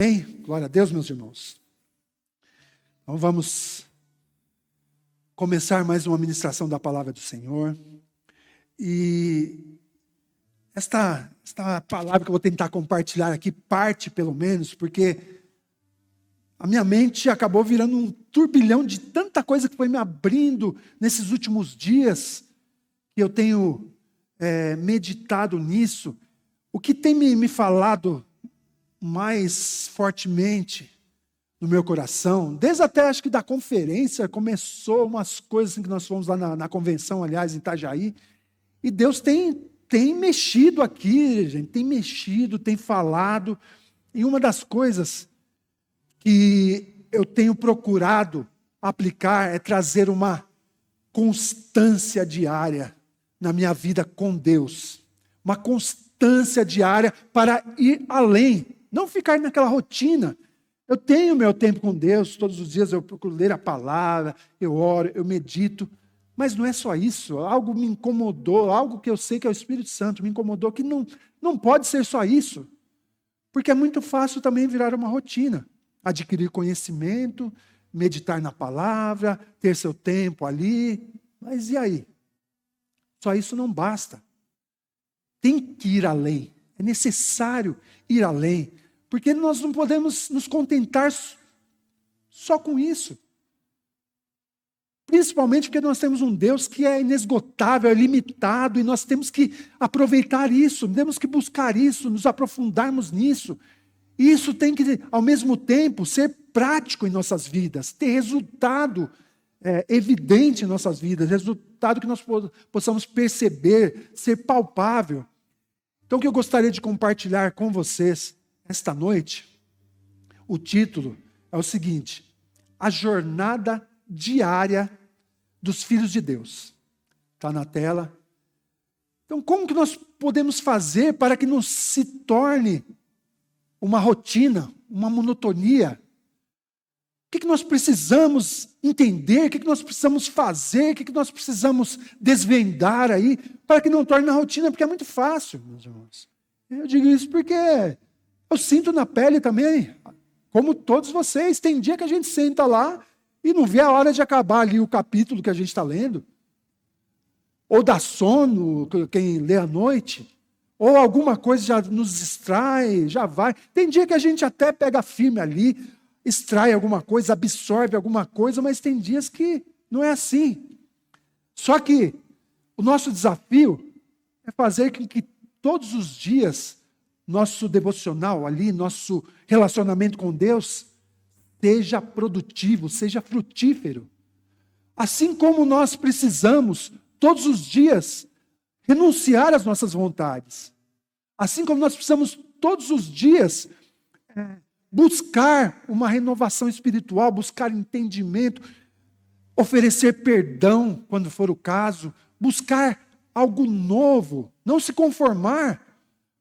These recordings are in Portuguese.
Amém? Glória a Deus, meus irmãos. Então vamos começar mais uma ministração da palavra do Senhor. E esta palavra que eu vou tentar compartilhar aqui, parte pelo menos, porque a minha mente acabou virando um turbilhão de tanta coisa que foi me abrindo nesses últimos dias, que eu tenho meditado nisso. O que tem me falado mais fortemente no meu coração, desde até acho que da conferência, começou umas coisas assim, que nós fomos lá na convenção, aliás, em Itajaí, e Deus tem mexido aqui, gente, tem mexido, tem falado, e uma das coisas que eu tenho procurado aplicar é trazer uma constância diária na minha vida com Deus, uma constância diária para ir além, não ficar naquela rotina. Eu tenho meu tempo com Deus, todos os dias eu procuro ler a palavra, eu oro, eu medito, mas não é só isso. Algo me incomodou, algo que eu sei que é o Espírito Santo me incomodou, que não pode ser só isso, porque é muito fácil também virar uma rotina. Adquirir conhecimento, meditar na palavra, ter seu tempo ali, mas e aí? Só isso não basta. Tem que ir além, é necessário ir além, porque nós não podemos nos contentar só com isso. Principalmente porque nós temos um Deus que é inesgotável, é limitado, e nós temos que aproveitar isso, temos que buscar isso, nos aprofundarmos nisso. E isso tem que, ao mesmo tempo, ser prático em nossas vidas, ter resultado evidente em nossas vidas, resultado que nós possamos perceber, ser palpável. Então, o que eu gostaria de compartilhar com vocês esta noite, o título é o seguinte: a jornada diária dos filhos de Deus. Está na tela. Então, como que nós podemos fazer para que não se torne uma rotina, uma monotonia? O que nós precisamos entender? O que nós precisamos fazer? O que nós precisamos desvendar aí para que não torne uma rotina? Porque é muito fácil, meus irmãos. Eu digo isso porque eu sinto na pele também, como todos vocês. Tem dia que a gente senta lá e não vê a hora de acabar ali o capítulo que a gente está lendo. Ou dá sono, quem lê à noite. Ou alguma coisa já nos distrai, já vai. Tem dia que a gente até pega firme ali, extrai alguma coisa, absorve alguma coisa, mas tem dias que não é assim. Só que o nosso desafio é fazer com que todos os dias nosso devocional ali, nosso relacionamento com Deus, seja produtivo, seja frutífero. Assim como nós precisamos, todos os dias, renunciar às nossas vontades. Assim como nós precisamos, todos os dias, buscar uma renovação espiritual, buscar entendimento, oferecer perdão, quando for o caso, buscar algo novo, não se conformar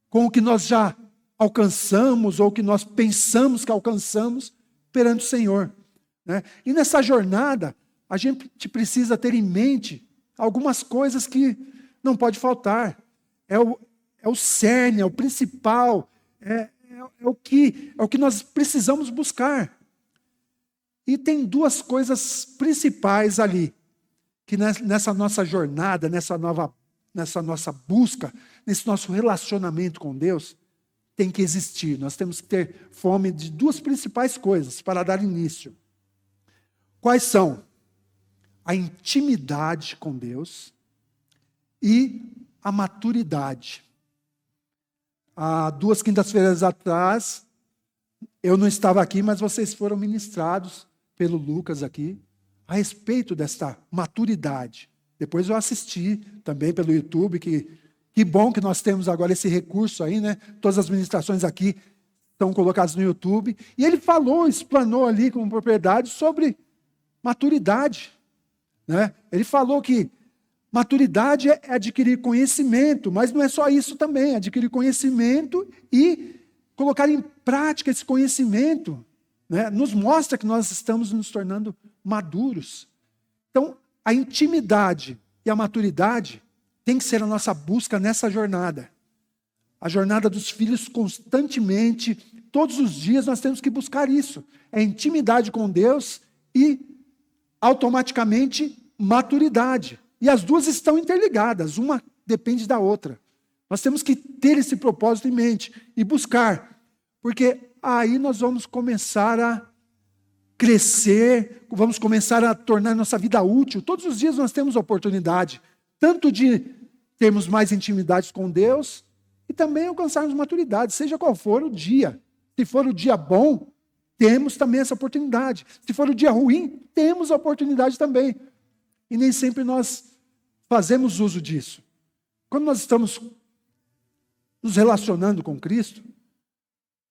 com o que nós já alcançamos ou o que nós pensamos que alcançamos perante o Senhor, né? E nessa jornada, a gente precisa ter em mente algumas coisas que não pode faltar. É o cerne, é o principal, é o que nós precisamos buscar. E tem duas coisas principais ali, que nessa nossa jornada, nessa nossa busca, nesse nosso relacionamento com Deus, tem que existir. Nós temos que ter fome de duas principais coisas para dar início. Quais são? A intimidade com Deus e a maturidade. Há 2 quintas-feiras atrás, eu não estava aqui, mas vocês foram ministrados pelo Lucas aqui, a respeito desta maturidade. Depois eu assisti também pelo YouTube, que bom que nós temos agora esse recurso aí, né? Todas as ministrações aqui estão colocadas no YouTube. E ele explanou ali com propriedade sobre maturidade, né? Ele falou que maturidade é adquirir conhecimento, mas não é só isso também, adquirir conhecimento e colocar em prática esse conhecimento, né? Nos mostra que nós estamos nos tornando maduros. Então, a intimidade e a maturidade tem que ser a nossa busca nessa jornada. A jornada dos filhos constantemente todos os dias nós temos que buscar isso. É intimidade com Deus e, automaticamente, maturidade. E as duas estão interligadas, uma depende da outra. Nós temos que ter esse propósito em mente e buscar, porque aí nós vamos começar a crescer, vamos começar a tornar nossa vida útil. Todos os dias nós temos oportunidade, tanto de termos mais intimidade com Deus e também alcançarmos maturidade, seja qual for o dia. Se for o dia bom, temos também essa oportunidade. Se for o dia ruim, temos a oportunidade também. E nem sempre nós fazemos uso disso. Quando nós estamos nos relacionando com Cristo,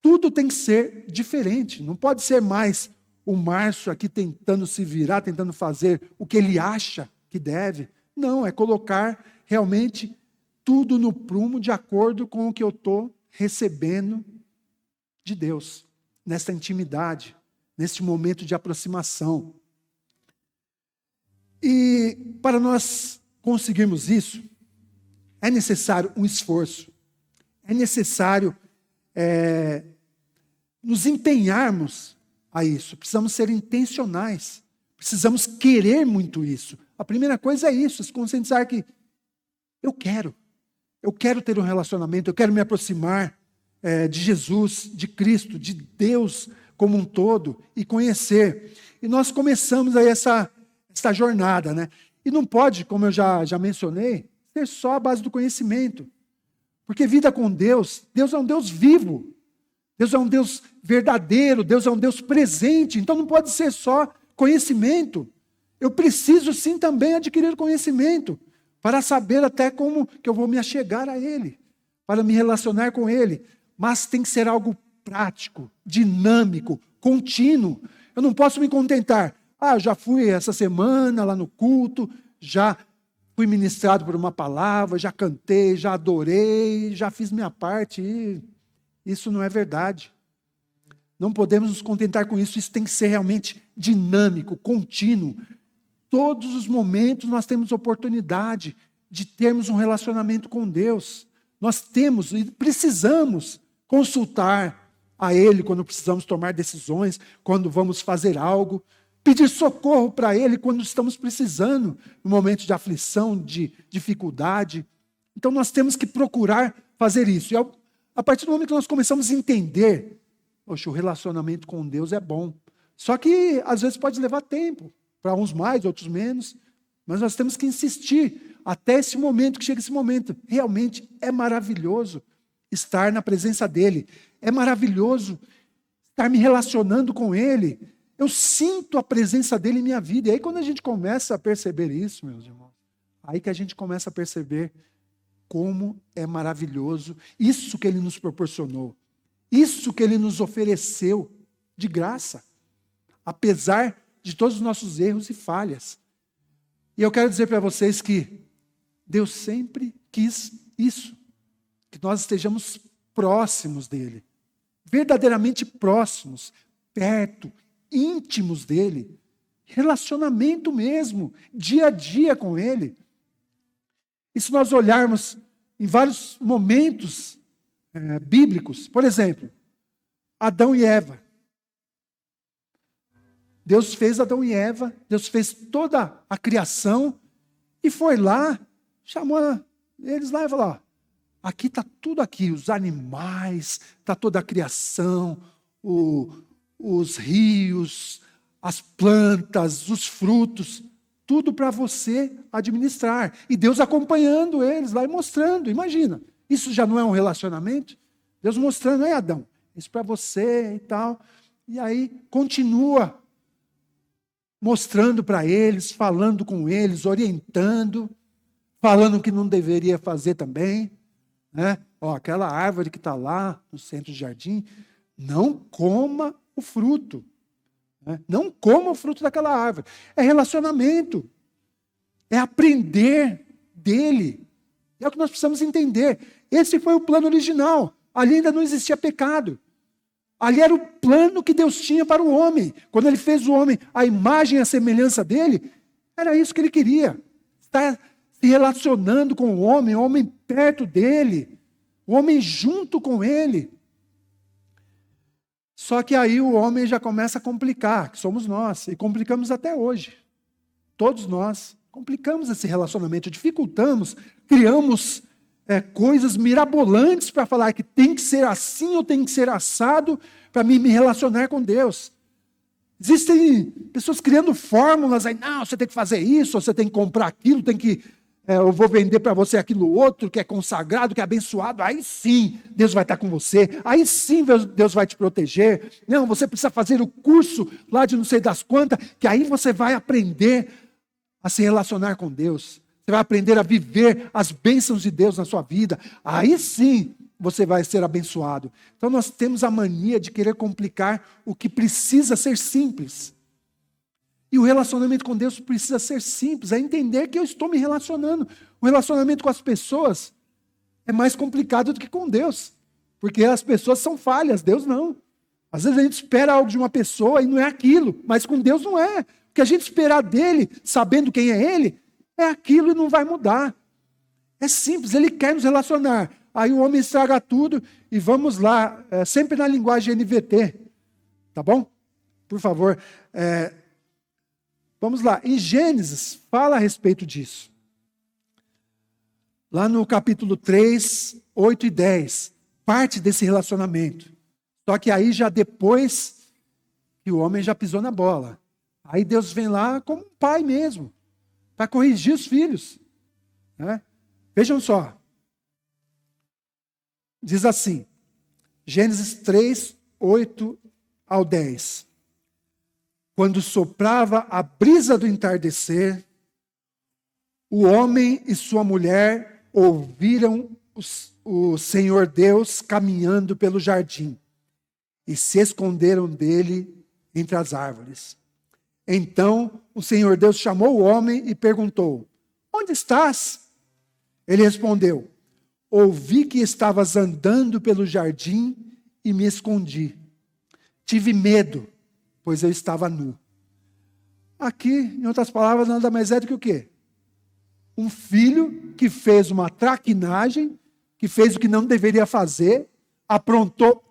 tudo tem que ser diferente. Não pode ser mais o Márcio aqui tentando se virar, tentando fazer o que ele acha que deve. Não, é colocar realmente tudo no prumo de acordo com o que eu estou recebendo de Deus, nessa intimidade, neste momento de aproximação. E para nós conseguirmos isso, é necessário um esforço, é necessário nos empenharmos a isso, precisamos ser intencionais, precisamos querer muito isso. A primeira coisa é isso, se conscientizar que eu quero ter um relacionamento, eu quero me aproximar de Jesus, de Cristo, de Deus como um todo e conhecer. E nós começamos aí essa jornada, né? E não pode, como eu já mencionei, ser só a base do conhecimento. Porque vida com Deus, Deus é um Deus vivo, Deus é um Deus verdadeiro, Deus é um Deus presente, então não pode ser só conhecimento. Eu preciso sim também adquirir conhecimento, para saber até como que eu vou me achegar a Ele, para me relacionar com Ele. Mas tem que ser algo prático, dinâmico, contínuo. Eu não posso me contentar. Já fui essa semana lá no culto, já fui ministrado por uma palavra, já cantei, já adorei, já fiz minha parte. E isso não é verdade. Não podemos nos contentar com isso. Isso tem que ser realmente dinâmico, contínuo. Todos os momentos nós temos oportunidade de termos um relacionamento com Deus. Nós temos e precisamos consultar a Ele quando precisamos tomar decisões, quando vamos fazer algo, pedir socorro para Ele quando estamos precisando, no momento de aflição, de dificuldade. Então nós temos que procurar fazer isso. E a partir do momento que nós começamos a entender, o relacionamento com Deus é bom. Só que às vezes pode levar tempo. Para uns mais, outros menos, mas nós temos que insistir até esse momento, que chega esse momento. Realmente é maravilhoso estar na presença dEle, é maravilhoso estar me relacionando com Ele, eu sinto a presença dEle em minha vida. E aí quando a gente começa a perceber isso, meus irmãos, aí que a gente começa a perceber como é maravilhoso isso que Ele nos proporcionou, isso que Ele nos ofereceu de graça, apesar de todos os nossos erros e falhas. E eu quero dizer para vocês que Deus sempre quis isso, que nós estejamos próximos dEle, verdadeiramente próximos, perto, íntimos dEle, relacionamento mesmo, dia a dia com Ele. E se nós olharmos em vários momentos bíblicos, por exemplo, Adão e Eva, Deus fez Adão e Eva, Deus fez toda a criação e foi lá, chamou eles lá e falou, aqui está tudo aqui, os animais, está toda a criação, os rios, as plantas, os frutos, tudo para você administrar. E Deus acompanhando eles lá e mostrando, imagina, isso já não é um relacionamento? Deus mostrando, Adão, isso para você e tal. E aí continua mostrando para eles, falando com eles, orientando, falando o que não deveria fazer também. Né? Aquela árvore que está lá no centro do jardim, não coma o fruto. Né? Não coma o fruto daquela árvore. É relacionamento. É aprender dele. É o que nós precisamos entender. Esse foi o plano original. Ali ainda não existia pecado. Ali era o plano que Deus tinha para o homem. Quando Ele fez o homem, a imagem e a semelhança dele, era isso que Ele queria. Estar se relacionando com o homem perto dele, o homem junto com Ele. Só que aí o homem já começa a complicar, que somos nós, e complicamos até hoje. Todos nós complicamos esse relacionamento, dificultamos, criamos coisas mirabolantes para falar que tem que ser assim ou tem que ser assado para me relacionar com Deus. Existem pessoas criando fórmulas aí, não, você tem que fazer isso, você tem que comprar aquilo, eu vou vender para você aquilo outro que é consagrado, que é abençoado, aí sim Deus vai estar com você, aí sim Deus vai te proteger. Não, você precisa fazer o curso lá de não sei das quantas, que aí você vai aprender a se relacionar com Deus. Você vai aprender a viver as bênçãos de Deus na sua vida. Aí sim você vai ser abençoado. Então nós temos a mania de querer complicar o que precisa ser simples. E o relacionamento com Deus precisa ser simples, é entender que eu estou me relacionando. O relacionamento com as pessoas é mais complicado do que com Deus, porque as pessoas são falhas, Deus não. Às vezes a gente espera algo de uma pessoa e não é aquilo, mas com Deus não é. O que a gente esperar dele, sabendo quem é ele, é aquilo e não vai mudar. É simples, ele quer nos relacionar. Aí o homem estraga tudo e vamos lá, sempre na linguagem NVT, tá bom? Por favor, vamos lá. Em Gênesis, fala a respeito disso. Lá no capítulo 3, 8 e 10, parte desse relacionamento. Só que aí já depois que o homem já pisou na bola. Aí Deus vem lá como um pai mesmo, para corrigir os filhos. Né? Vejam só. Diz assim, Gênesis 3, 8 ao 10. Quando soprava a brisa do entardecer, o homem e sua mulher ouviram o Senhor Deus caminhando pelo jardim e se esconderam dele entre as árvores. Então o Senhor Deus chamou o homem e perguntou: onde estás? Ele respondeu: ouvi que estavas andando pelo jardim e me escondi. Tive medo, pois eu estava nu. Aqui, em outras palavras, nada mais é do que o quê? Um filho que fez uma traquinagem, que fez o que não deveria fazer, aprontou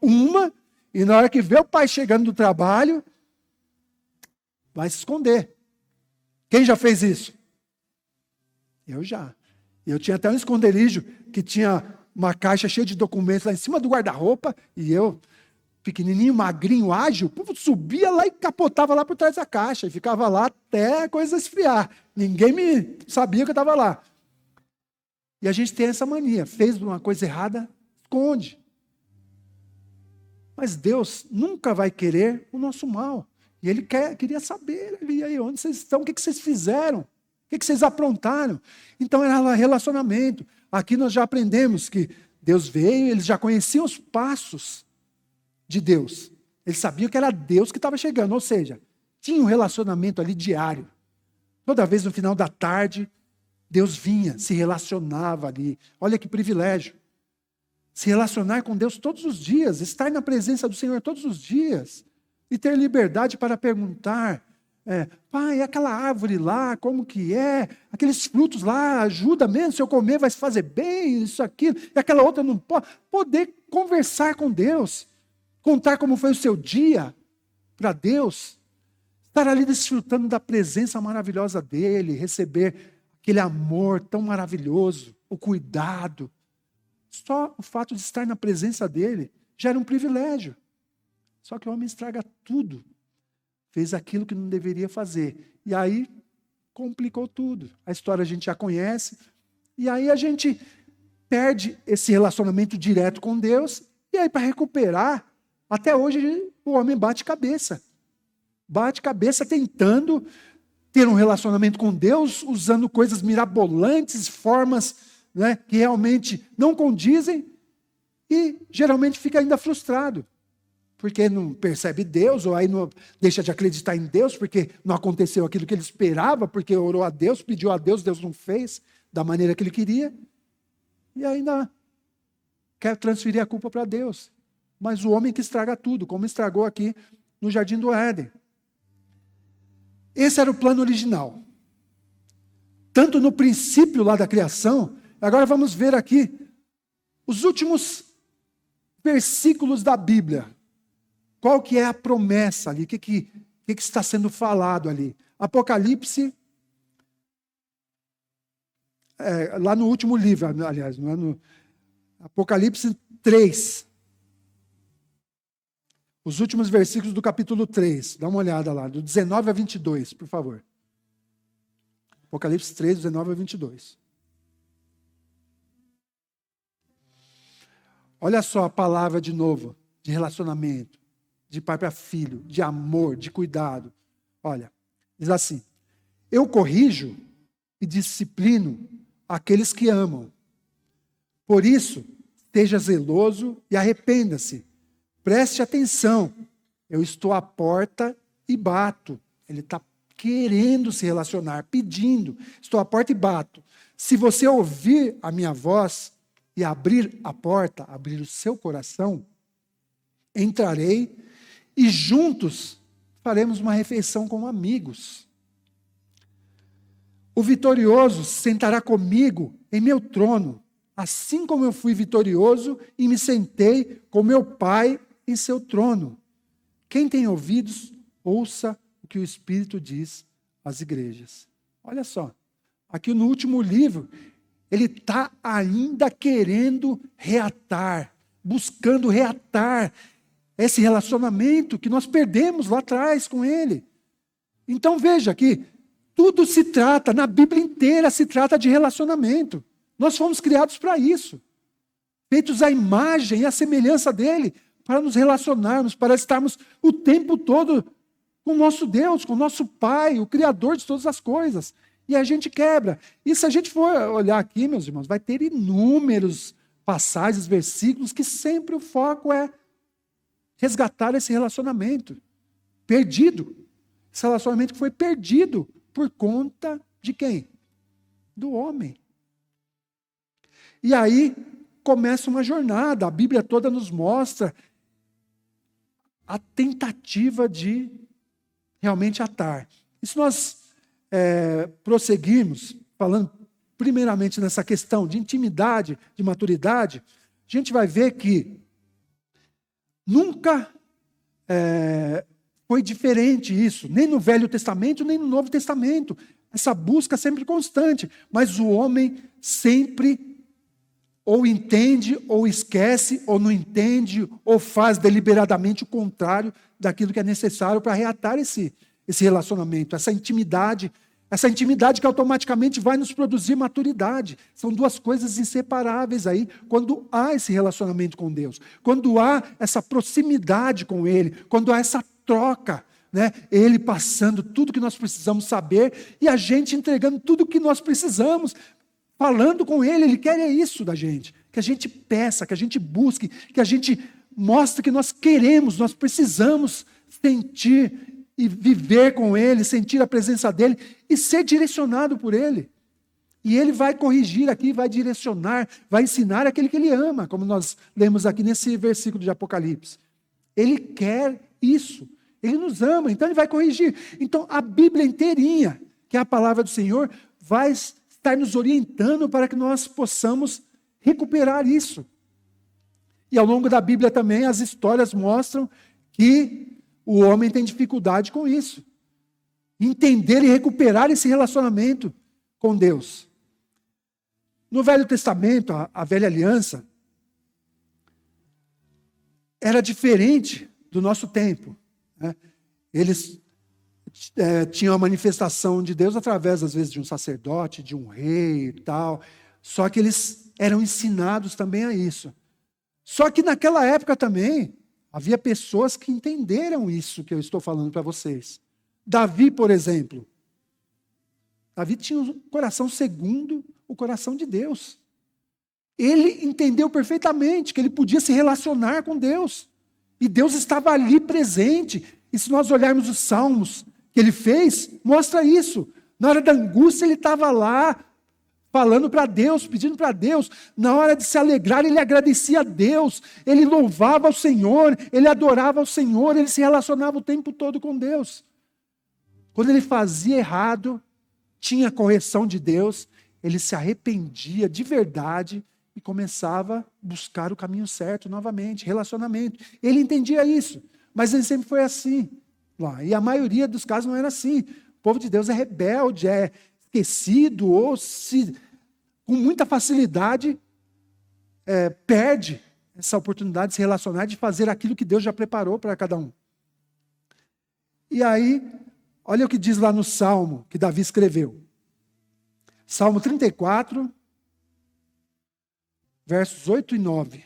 e na hora que vê o pai chegando do trabalho, vai se esconder. Quem já fez isso? Eu já. Eu tinha até um esconderijo que tinha uma caixa cheia de documentos lá em cima do guarda-roupa, e eu, pequenininho, magrinho, ágil, subia lá e capotava lá por trás da caixa, e ficava lá até a coisa esfriar. Ninguém me sabia que eu estava lá. E a gente tem essa mania, fez uma coisa errada, esconde. Mas Deus nunca vai querer o nosso mal. E Ele queria saber, e aí, onde vocês estão, o que vocês fizeram? O que vocês aprontaram? Então era relacionamento. Aqui nós já aprendemos que Deus veio, eles já conheciam os passos de Deus. Eles sabiam que era Deus que estava chegando, ou seja, tinha um relacionamento ali diário. Toda vez no final da tarde, Deus vinha, se relacionava ali. Olha que privilégio. Se relacionar com Deus todos os dias, estar na presença do Senhor todos os dias e ter liberdade para perguntar: pai, aquela árvore lá, como que é? Aqueles frutos lá, ajuda mesmo? Se eu comer vai se fazer bem, isso, aquilo. E aquela outra não pode. Poder conversar com Deus. Contar como foi o seu dia para Deus. Estar ali desfrutando da presença maravilhosa dEle. Receber aquele amor tão maravilhoso. O cuidado. Só o fato de estar na presença dEle já era um privilégio. Só que o homem estraga tudo. Fez aquilo que não deveria fazer. E aí, complicou tudo. A história a gente já conhece. E aí a gente perde esse relacionamento direto com Deus. E aí, para recuperar, até hoje o homem bate cabeça. Bate cabeça tentando ter um relacionamento com Deus, usando coisas mirabolantes, formas, né, que realmente não condizem. E geralmente fica ainda frustrado. Porque não percebe Deus, ou aí não deixa de acreditar em Deus, porque não aconteceu aquilo que ele esperava, porque orou a Deus, pediu a Deus, Deus não fez da maneira que ele queria, e ainda quer transferir a culpa para Deus. Mas o homem que estraga tudo, como estragou aqui no Jardim do Éden. Esse era o plano original. Tanto no princípio lá da criação, agora vamos ver aqui os últimos versículos da Bíblia. qual que é a promessa ali? O que está sendo falado ali? Apocalipse, lá no último livro, aliás, não é no Apocalipse 3. Os últimos versículos do capítulo 3. Dá uma olhada lá, do 19 a 22, por favor. Apocalipse 3, 19 a 22. Olha só a palavra de novo, de relacionamento, de pai para filho, de amor, de cuidado. Olha, diz assim: eu corrijo e disciplino aqueles que amam. Por isso, esteja zeloso e arrependa-se. Preste atenção, eu estou à porta e bato. Ele está querendo se relacionar, pedindo. Estou à porta e bato. Se você ouvir a minha voz e abrir a porta, abrir o seu coração, entrarei e juntos faremos uma refeição como amigos. O vitorioso sentará comigo em meu trono, assim como eu fui vitorioso e me sentei com meu Pai em seu trono. Quem tem ouvidos, ouça o que o Espírito diz às igrejas. Olha só, aqui no último livro, ele está ainda querendo reatar, buscando reatar esse relacionamento que nós perdemos lá atrás com ele. Então veja que tudo se trata, na Bíblia inteira se trata de relacionamento. Nós fomos criados para isso, feitos à imagem e à semelhança dele, para nos relacionarmos, para estarmos o tempo todo com o nosso Deus, com o nosso Pai, o Criador de todas as coisas. E a gente quebra. E se a gente for olhar aqui, meus irmãos, vai ter inúmeros passagens, versículos, que sempre o foco é resgatar esse relacionamento perdido. Esse relacionamento que foi perdido por conta de quem? Do homem. E aí começa uma jornada. A Bíblia toda nos mostra a tentativa de realmente atar. E se nós prosseguirmos, falando primeiramente nessa questão de intimidade, de maturidade, a gente vai ver que nunca foi diferente isso, nem no Velho Testamento, nem no Novo Testamento. Essa busca sempre constante, mas o homem sempre ou entende, ou esquece, ou não entende, ou faz deliberadamente o contrário daquilo que é necessário para reatar esse relacionamento, essa intimidade que automaticamente vai nos produzir maturidade. São duas coisas inseparáveis aí, quando há esse relacionamento com Deus, quando há essa proximidade com Ele, quando há essa troca, né? Ele passando tudo que nós precisamos saber e a gente entregando tudo que nós precisamos, falando com Ele quer isso da gente, que a gente peça, que a gente busque, que a gente mostre que nós queremos, nós precisamos sentir e viver com Ele, sentir a presença dEle e ser direcionado por Ele. E Ele vai corrigir aqui, vai direcionar, vai ensinar aquele que Ele ama, como nós lemos aqui nesse versículo de Apocalipse. Ele quer isso, Ele nos ama, então Ele vai corrigir. Então a Bíblia inteirinha, que é a palavra do Senhor, vai estar nos orientando para que nós possamos recuperar isso. E ao longo da Bíblia também as histórias mostram que o homem tem dificuldade com isso. Entender e recuperar esse relacionamento com Deus. No Velho Testamento, a Velha Aliança, era diferente do nosso tempo, né? Eles tinham a manifestação de Deus através, às vezes, de um sacerdote, de um rei e tal. Só que eles eram ensinados também a isso. Só que naquela época também, havia pessoas que entenderam isso que eu estou falando para vocês. Davi, por exemplo. Davi tinha um coração segundo o coração de Deus. Ele entendeu perfeitamente que ele podia se relacionar com Deus. E Deus estava ali presente. E se nós olharmos os salmos que ele fez, mostra isso. Na hora da angústia, ele estava lá, falando para Deus, pedindo para Deus. Na hora de se alegrar, ele agradecia a Deus. Ele louvava ao Senhor, ele adorava ao Senhor, ele se relacionava o tempo todo com Deus. Quando ele fazia errado, tinha correção de Deus, ele se arrependia de verdade e começava a buscar o caminho certo novamente, relacionamento. Ele entendia isso. Mas nem sempre foi assim lá. E a maioria dos casos não era assim. O povo de Deus é rebelde, é esquecido, ou com muita facilidade perde essa oportunidade de se relacionar, de fazer aquilo que Deus já preparou para cada um. E aí, olha o que diz lá no Salmo que Davi escreveu. Salmo 34, versos 8 e 9.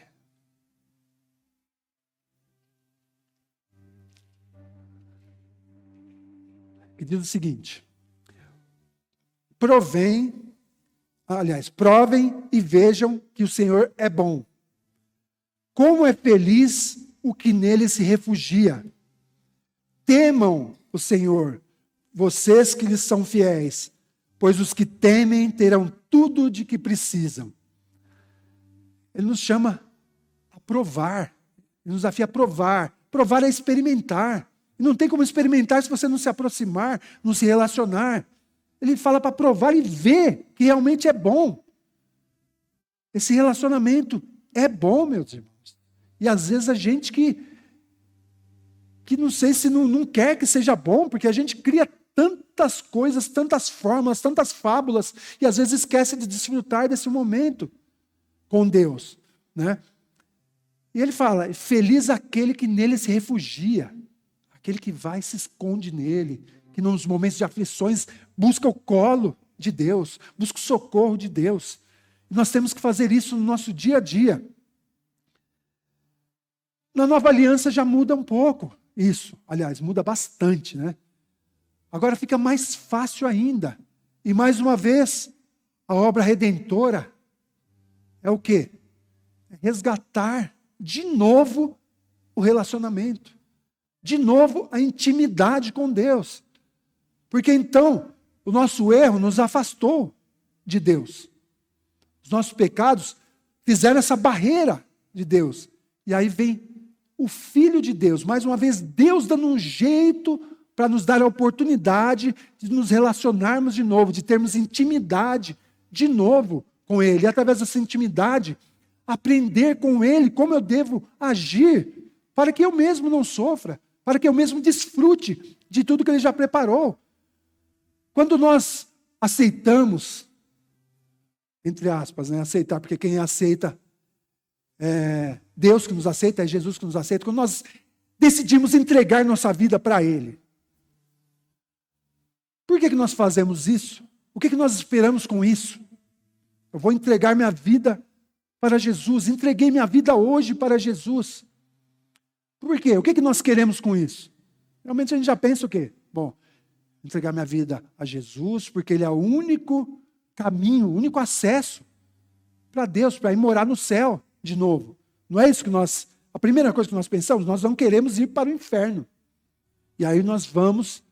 Que diz o seguinte: provem e vejam que o Senhor é bom. Como é feliz o que nele se refugia. Temam o Senhor, vocês que lhes são fiéis, pois os que temem terão tudo de que precisam. Ele nos chama a provar, ele nos desafia a provar. Provar é experimentar. E não tem como experimentar se você não se aproximar, não se relacionar. Ele fala para provar e ver que realmente é bom. Esse relacionamento é bom, meus irmãos. E às vezes a gente que não sei se não quer que seja bom, porque a gente cria tantas coisas, tantas fórmulas, tantas fábulas, e às vezes esquece de desfrutar desse momento com Deus, né? E ele fala, feliz aquele que nele se refugia, aquele que vai e se esconde nele, que nos momentos de aflições busca o colo de Deus, busca o socorro de Deus. E nós temos que fazer isso no nosso dia a dia. Na nova aliança já muda um pouco isso, aliás, muda bastante, né? Agora fica mais fácil ainda. E mais uma vez, a obra redentora é o quê? É resgatar de novo o relacionamento. De novo a intimidade com Deus. Porque então, o nosso erro nos afastou de Deus. Os nossos pecados fizeram essa barreira de Deus. E aí vem o Filho de Deus, mais uma vez, Deus dando um jeito para nos dar a oportunidade de nos relacionarmos de novo, de termos intimidade de novo com Ele. E através dessa intimidade, aprender com Ele como eu devo agir, para que eu mesmo não sofra, para que eu mesmo desfrute de tudo que Ele já preparou. Quando nós aceitamos, entre aspas, né, aceitar, porque quem aceita é Deus que nos aceita, é Jesus que nos aceita, quando nós decidimos entregar nossa vida para Ele. Por que nós fazemos isso? O que nós esperamos com isso? Eu vou entregar minha vida para Jesus, entreguei minha vida hoje para Jesus. Por quê? O que nós queremos com isso? Realmente a gente já pensa o quê? Bom, entregar minha vida a Jesus, porque Ele é o único caminho, o único acesso para Deus, para ir morar no céu de novo. Não é isso que a primeira coisa que nós pensamos, nós não queremos ir para o inferno. E aí nós vamos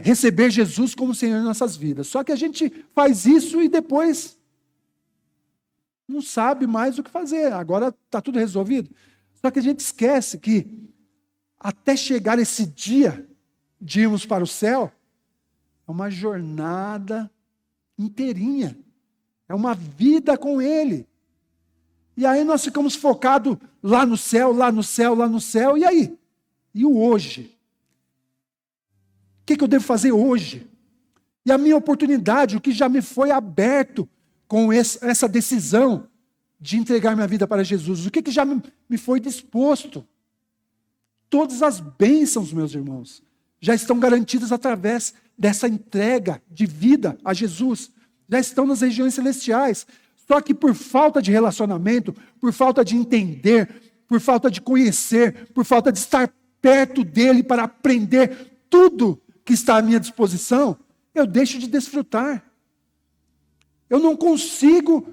receber Jesus como Senhor em nossas vidas. Só que a gente faz isso e depois não sabe mais o que fazer. Agora está tudo resolvido. Só que a gente esquece que até chegar esse dia de irmos para o céu, é uma jornada inteirinha. É uma vida com Ele. E aí nós ficamos focados lá no céu, lá no céu, lá no céu. E aí? E o hoje? O que eu devo fazer hoje? E a minha oportunidade, o que já me foi aberto com essa decisão de entregar minha vida para Jesus? O que já me foi disposto? Todas as bênçãos, meus irmãos, já estão garantidas através dessa entrega de vida a Jesus. Já estão nas regiões celestiais. Só que por falta de relacionamento, por falta de entender, por falta de conhecer, por falta de estar perto dele para aprender tudo que está à minha disposição, eu deixo de desfrutar. Eu não consigo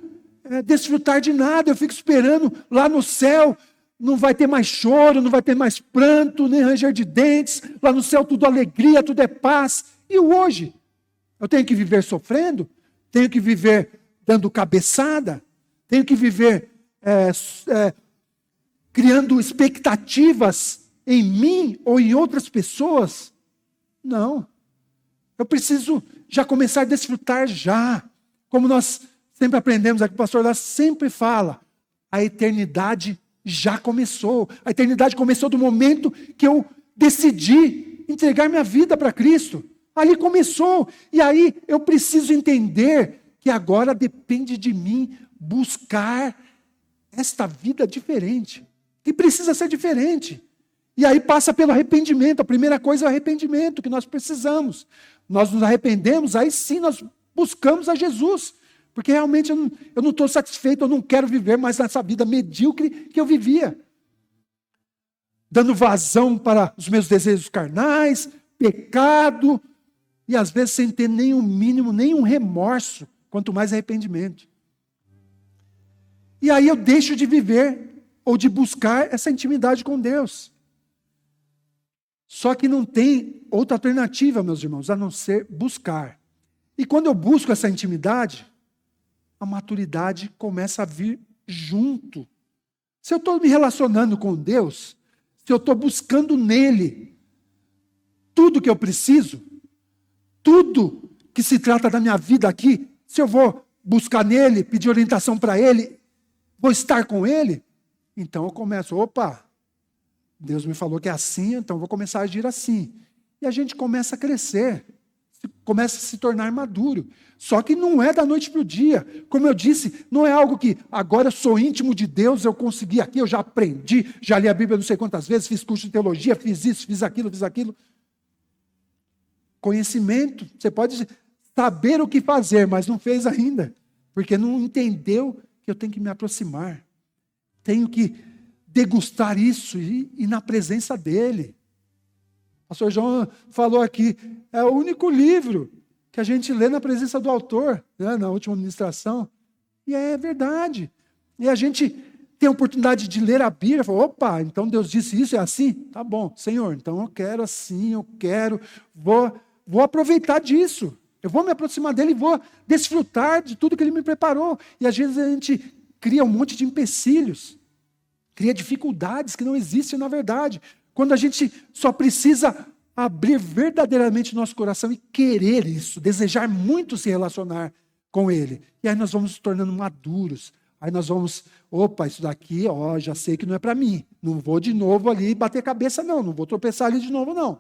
desfrutar de nada, eu fico esperando lá no céu, não vai ter mais choro, não vai ter mais pranto, nem ranger de dentes, lá no céu tudo alegria, tudo é paz. E o hoje? Eu tenho que viver sofrendo? Tenho que viver dando cabeçada? Tenho que viver criando expectativas em mim ou em outras pessoas? Não. Eu preciso já começar a desfrutar já. Como nós sempre aprendemos aqui, o pastor lá sempre fala, a eternidade Já começou. A eternidade começou do momento que eu decidi entregar minha vida para Cristo. Ali começou. E aí eu preciso entender que agora depende de mim buscar esta vida diferente. Que precisa ser diferente. E aí passa pelo arrependimento. A primeira coisa é o arrependimento que nós precisamos. Nós nos arrependemos, aí sim nós buscamos a Jesus. Porque realmente eu não estou satisfeito, eu não quero viver mais nessa vida medíocre que eu vivia. Dando vazão para os meus desejos carnais, pecado, e às vezes sem ter nem o mínimo, nenhum remorso, quanto mais arrependimento. E aí eu deixo de viver ou de buscar essa intimidade com Deus. Só que não tem outra alternativa, meus irmãos, a não ser buscar. E quando eu busco essa intimidade, a maturidade começa a vir junto. Se eu estou me relacionando com Deus, se eu estou buscando nele tudo que eu preciso, tudo que se trata da minha vida aqui, se eu vou buscar nele, pedir orientação para ele, vou estar com ele, então eu começo, opa, Deus me falou que é assim, então eu vou começar a agir assim. E a gente começa a crescer, começa a se tornar maduro. Só que não é da noite para o dia. Como eu disse, não é algo que agora eu sou íntimo de Deus, eu consegui aqui, eu já aprendi, já li a Bíblia não sei quantas vezes, fiz curso de teologia, fiz isso, fiz aquilo. Conhecimento, você pode saber o que fazer, mas não fez ainda, porque não entendeu que eu tenho que me aproximar. Tenho que degustar isso e ir na presença dele. O pastor João falou aqui, é o único livro que a gente lê na presença do autor, né, na última ministração. E é verdade. E a gente tem a oportunidade de ler a Bíblia, fala, opa, então Deus disse isso, é assim? Tá bom, Senhor, então eu quero assim, vou aproveitar disso. Eu vou me aproximar dele e vou desfrutar de tudo que ele me preparou. E às vezes a gente cria um monte de empecilhos, cria dificuldades que não existem na verdade. Quando a gente só precisa abrir verdadeiramente nosso coração e querer isso, desejar muito se relacionar com ele. E aí nós vamos nos tornando maduros. Aí nós vamos, opa, isso daqui, já sei que não é para mim. Não vou de novo ali bater cabeça, não vou tropeçar ali de novo, não.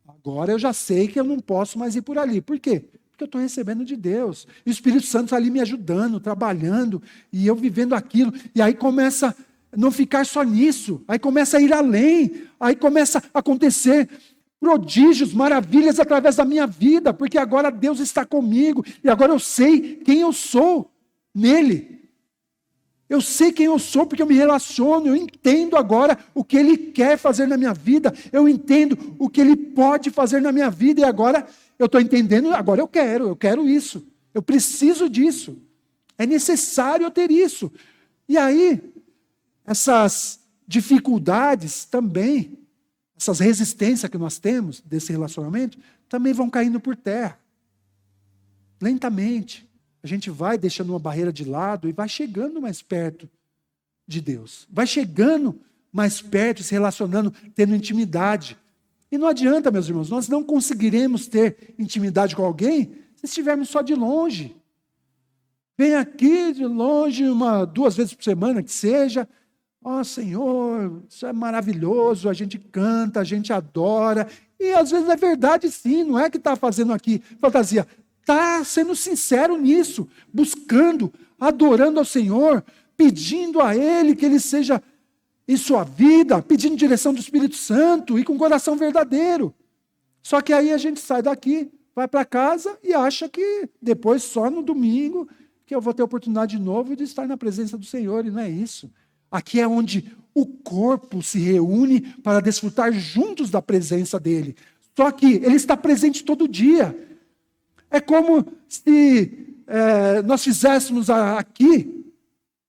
Agora eu já sei que eu não posso mais ir por ali. Por quê? Porque eu estou recebendo de Deus. E o Espírito Santo está ali me ajudando, trabalhando, e eu vivendo aquilo. E aí começa a não ficar só nisso. Aí começa a ir além. Aí começa a acontecer prodígios, maravilhas através da minha vida, porque agora Deus está comigo, e agora eu sei quem eu sou nele. Eu sei quem eu sou porque eu me relaciono, eu entendo agora o que Ele quer fazer na minha vida, eu entendo o que Ele pode fazer na minha vida, e agora eu estou entendendo, agora eu quero isso, eu preciso disso, é necessário eu ter isso. E aí, essas dificuldades também, essas resistências que nós temos desse relacionamento, também vão caindo por terra. Lentamente. A gente vai deixando uma barreira de lado e vai chegando mais perto de Deus. Vai chegando mais perto, se relacionando, tendo intimidade. E não adianta, meus irmãos, nós não conseguiremos ter intimidade com alguém se estivermos só de longe. Vem aqui de longe 2 vezes por semana, que seja. Senhor, isso é maravilhoso, a gente canta, a gente adora. E às vezes é verdade sim, não é que está fazendo aqui fantasia. Está sendo sincero nisso, buscando, adorando ao Senhor, pedindo a Ele que Ele seja em sua vida, pedindo direção do Espírito Santo e com coração verdadeiro. Só que aí a gente sai daqui, vai para casa e acha que depois, só no domingo, que eu vou ter a oportunidade de novo de estar na presença do Senhor, e não é isso. Aqui é onde o corpo se reúne para desfrutar juntos da presença dEle. Só que Ele está presente todo dia. É como se nós fizéssemos aqui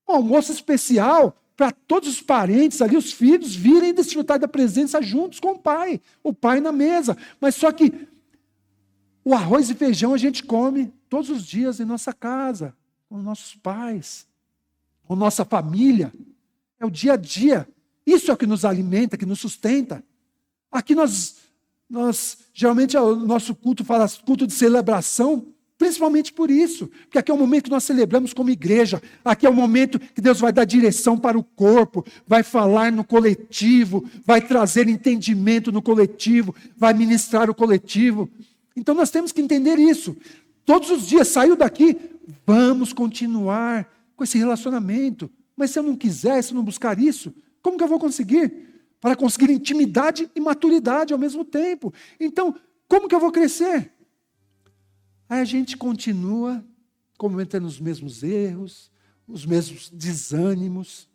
um almoço especial para todos os parentes ali, os filhos, virem desfrutar da presença juntos com o pai na mesa. Mas só que o arroz e feijão a gente come todos os dias em nossa casa, com nossos pais, com nossa família. É o dia a dia. Isso é o que nos alimenta, que nos sustenta. Aqui nós geralmente, o nosso culto fala culto de celebração, Principalmente por isso, porque aqui é o momento que nós celebramos como igreja, aqui é o momento que Deus vai dar direção para o corpo, vai falar no coletivo, vai trazer entendimento no coletivo, vai ministrar o coletivo. Então nós temos que entender isso. Todos os dias, saiu daqui, vamos continuar com esse relacionamento. Mas se eu não quiser, se eu não buscar isso, como que eu vou conseguir? Para conseguir intimidade e maturidade ao mesmo tempo. Então, como que eu vou crescer? Aí a gente continua cometendo os mesmos erros, os mesmos desânimos,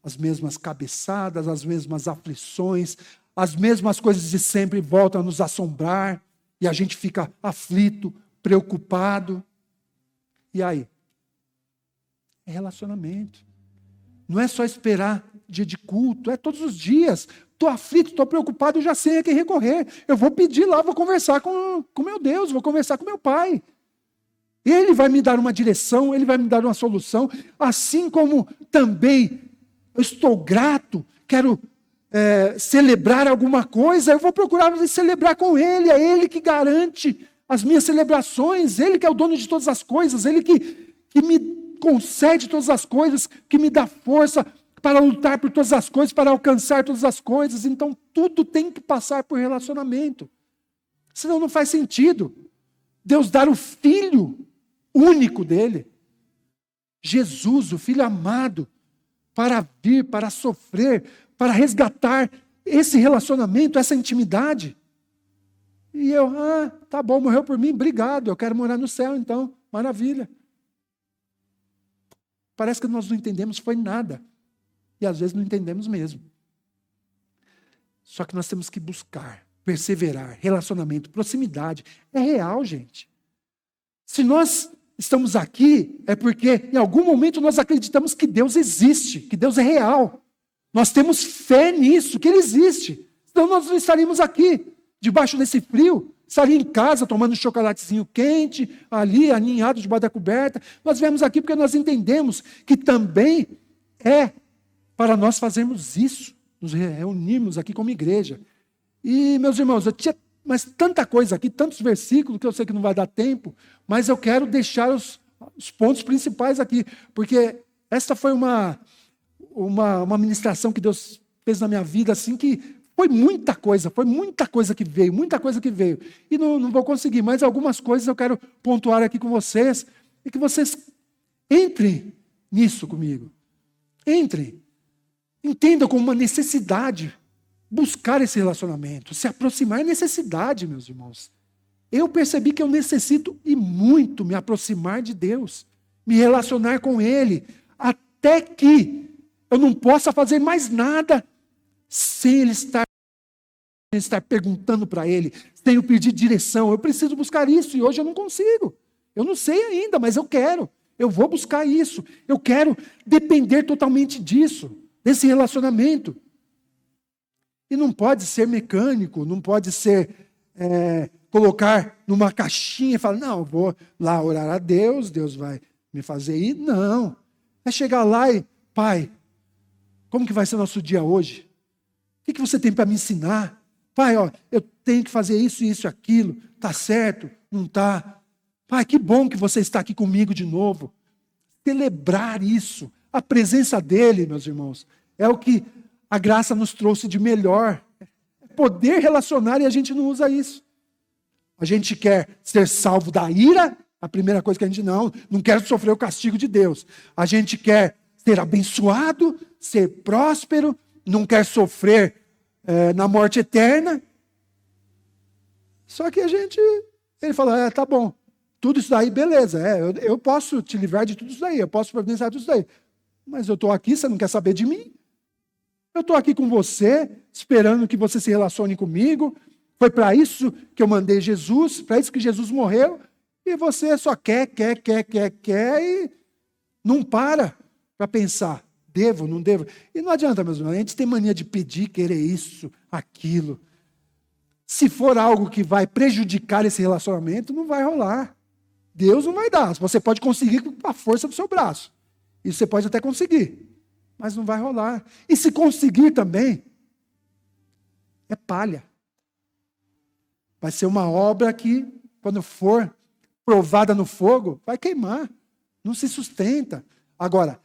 as mesmas cabeçadas, as mesmas aflições, as mesmas coisas de sempre voltam a nos assombrar, e a gente fica aflito, preocupado. E aí? É relacionamento. Não é só esperar dia de culto, é todos os dias. Estou aflito, estou preocupado, eu já sei a quem recorrer. Eu vou pedir lá, vou conversar com meu Deus, vou conversar com meu Pai. Ele vai me dar uma direção, Ele vai me dar uma solução. Assim como também eu estou grato, quero celebrar alguma coisa, eu vou procurar celebrar com Ele. É Ele que garante as minhas celebrações, Ele que é o dono de todas as coisas, Ele que me concede todas as coisas, que me dá força para lutar por todas as coisas, para alcançar todas as coisas. Então, tudo tem que passar por relacionamento. Senão não faz sentido Deus dar o Filho único dele, Jesus, o Filho amado, para vir, para sofrer, para resgatar esse relacionamento, essa intimidade. E eu, tá bom, morreu por mim, obrigado, eu quero morar no céu então, maravilha. Parece que nós não entendemos, foi nada. E às vezes não entendemos mesmo. Só que nós temos que buscar, perseverar, relacionamento, proximidade. É real, gente. Se nós estamos aqui, é porque em algum momento nós acreditamos que Deus existe, que Deus é real. Nós temos fé nisso, que Ele existe. Senão nós não estaríamos aqui, debaixo desse frio. Estaria em casa tomando um chocolatezinho quente, ali, aninhado debaixo da coberta. Nós viemos aqui porque nós entendemos que também é para nós fazermos isso, nos reunirmos aqui como igreja. E, meus irmãos, eu tinha mas tanta coisa aqui, tantos versículos, que eu sei que não vai dar tempo, mas eu quero deixar os pontos principais aqui, porque essa foi uma ministração que Deus fez na minha vida, assim, que foi muita coisa que veio. E não vou conseguir, mas algumas coisas eu quero pontuar aqui com vocês, e que vocês entrem nisso comigo. Entrem. Entendam como uma necessidade buscar esse relacionamento, se aproximar é necessidade, meus irmãos. Eu percebi que eu necessito e muito me aproximar de Deus, me relacionar com Ele, até que eu não possa fazer mais nada sem Ele estar perguntando para Ele, sem eu pedir direção. Eu preciso buscar isso e hoje eu não consigo. Eu não sei ainda, mas eu quero. Eu vou buscar isso. Eu quero depender totalmente disso, desse relacionamento. E não pode ser mecânico, não pode ser colocar numa caixinha e falar, não, eu vou lá orar a Deus, Deus vai me fazer ir. Não. É chegar lá e, Pai, como que vai ser o nosso dia hoje? O que você tem para me ensinar? Pai, eu tenho que fazer isso, isso, aquilo. Está certo? Não está? Pai, que bom que você está aqui comigo de novo. Celebrar isso, a presença dEle, meus irmãos, é o que a graça nos trouxe de melhor. Poder relacionar e a gente não usa isso. A gente quer ser salvo da ira, a primeira coisa que a gente não quer sofrer o castigo de Deus. A gente quer ser abençoado, ser próspero, não quer sofrer na morte eterna. Só que ele fala, tá bom, tudo isso daí, beleza, eu posso te livrar de tudo isso daí, eu posso providenciar tudo isso daí. Mas eu estou aqui, você não quer saber de mim? Eu estou aqui com você, esperando que você se relacione comigo. Foi para isso que eu mandei Jesus, para isso que Jesus morreu. E você só quer e não para pensar. Devo, não devo? E não adianta, meus irmãos, a gente tem mania de pedir, querer isso, aquilo. Se for algo que vai prejudicar esse relacionamento, não vai rolar. Deus não vai dar. Você pode conseguir com a força do seu braço. Isso você pode até conseguir. Mas não vai rolar. E se conseguir também, é palha. Vai ser uma obra que, quando for provada no fogo, vai queimar. Não se sustenta. Agora,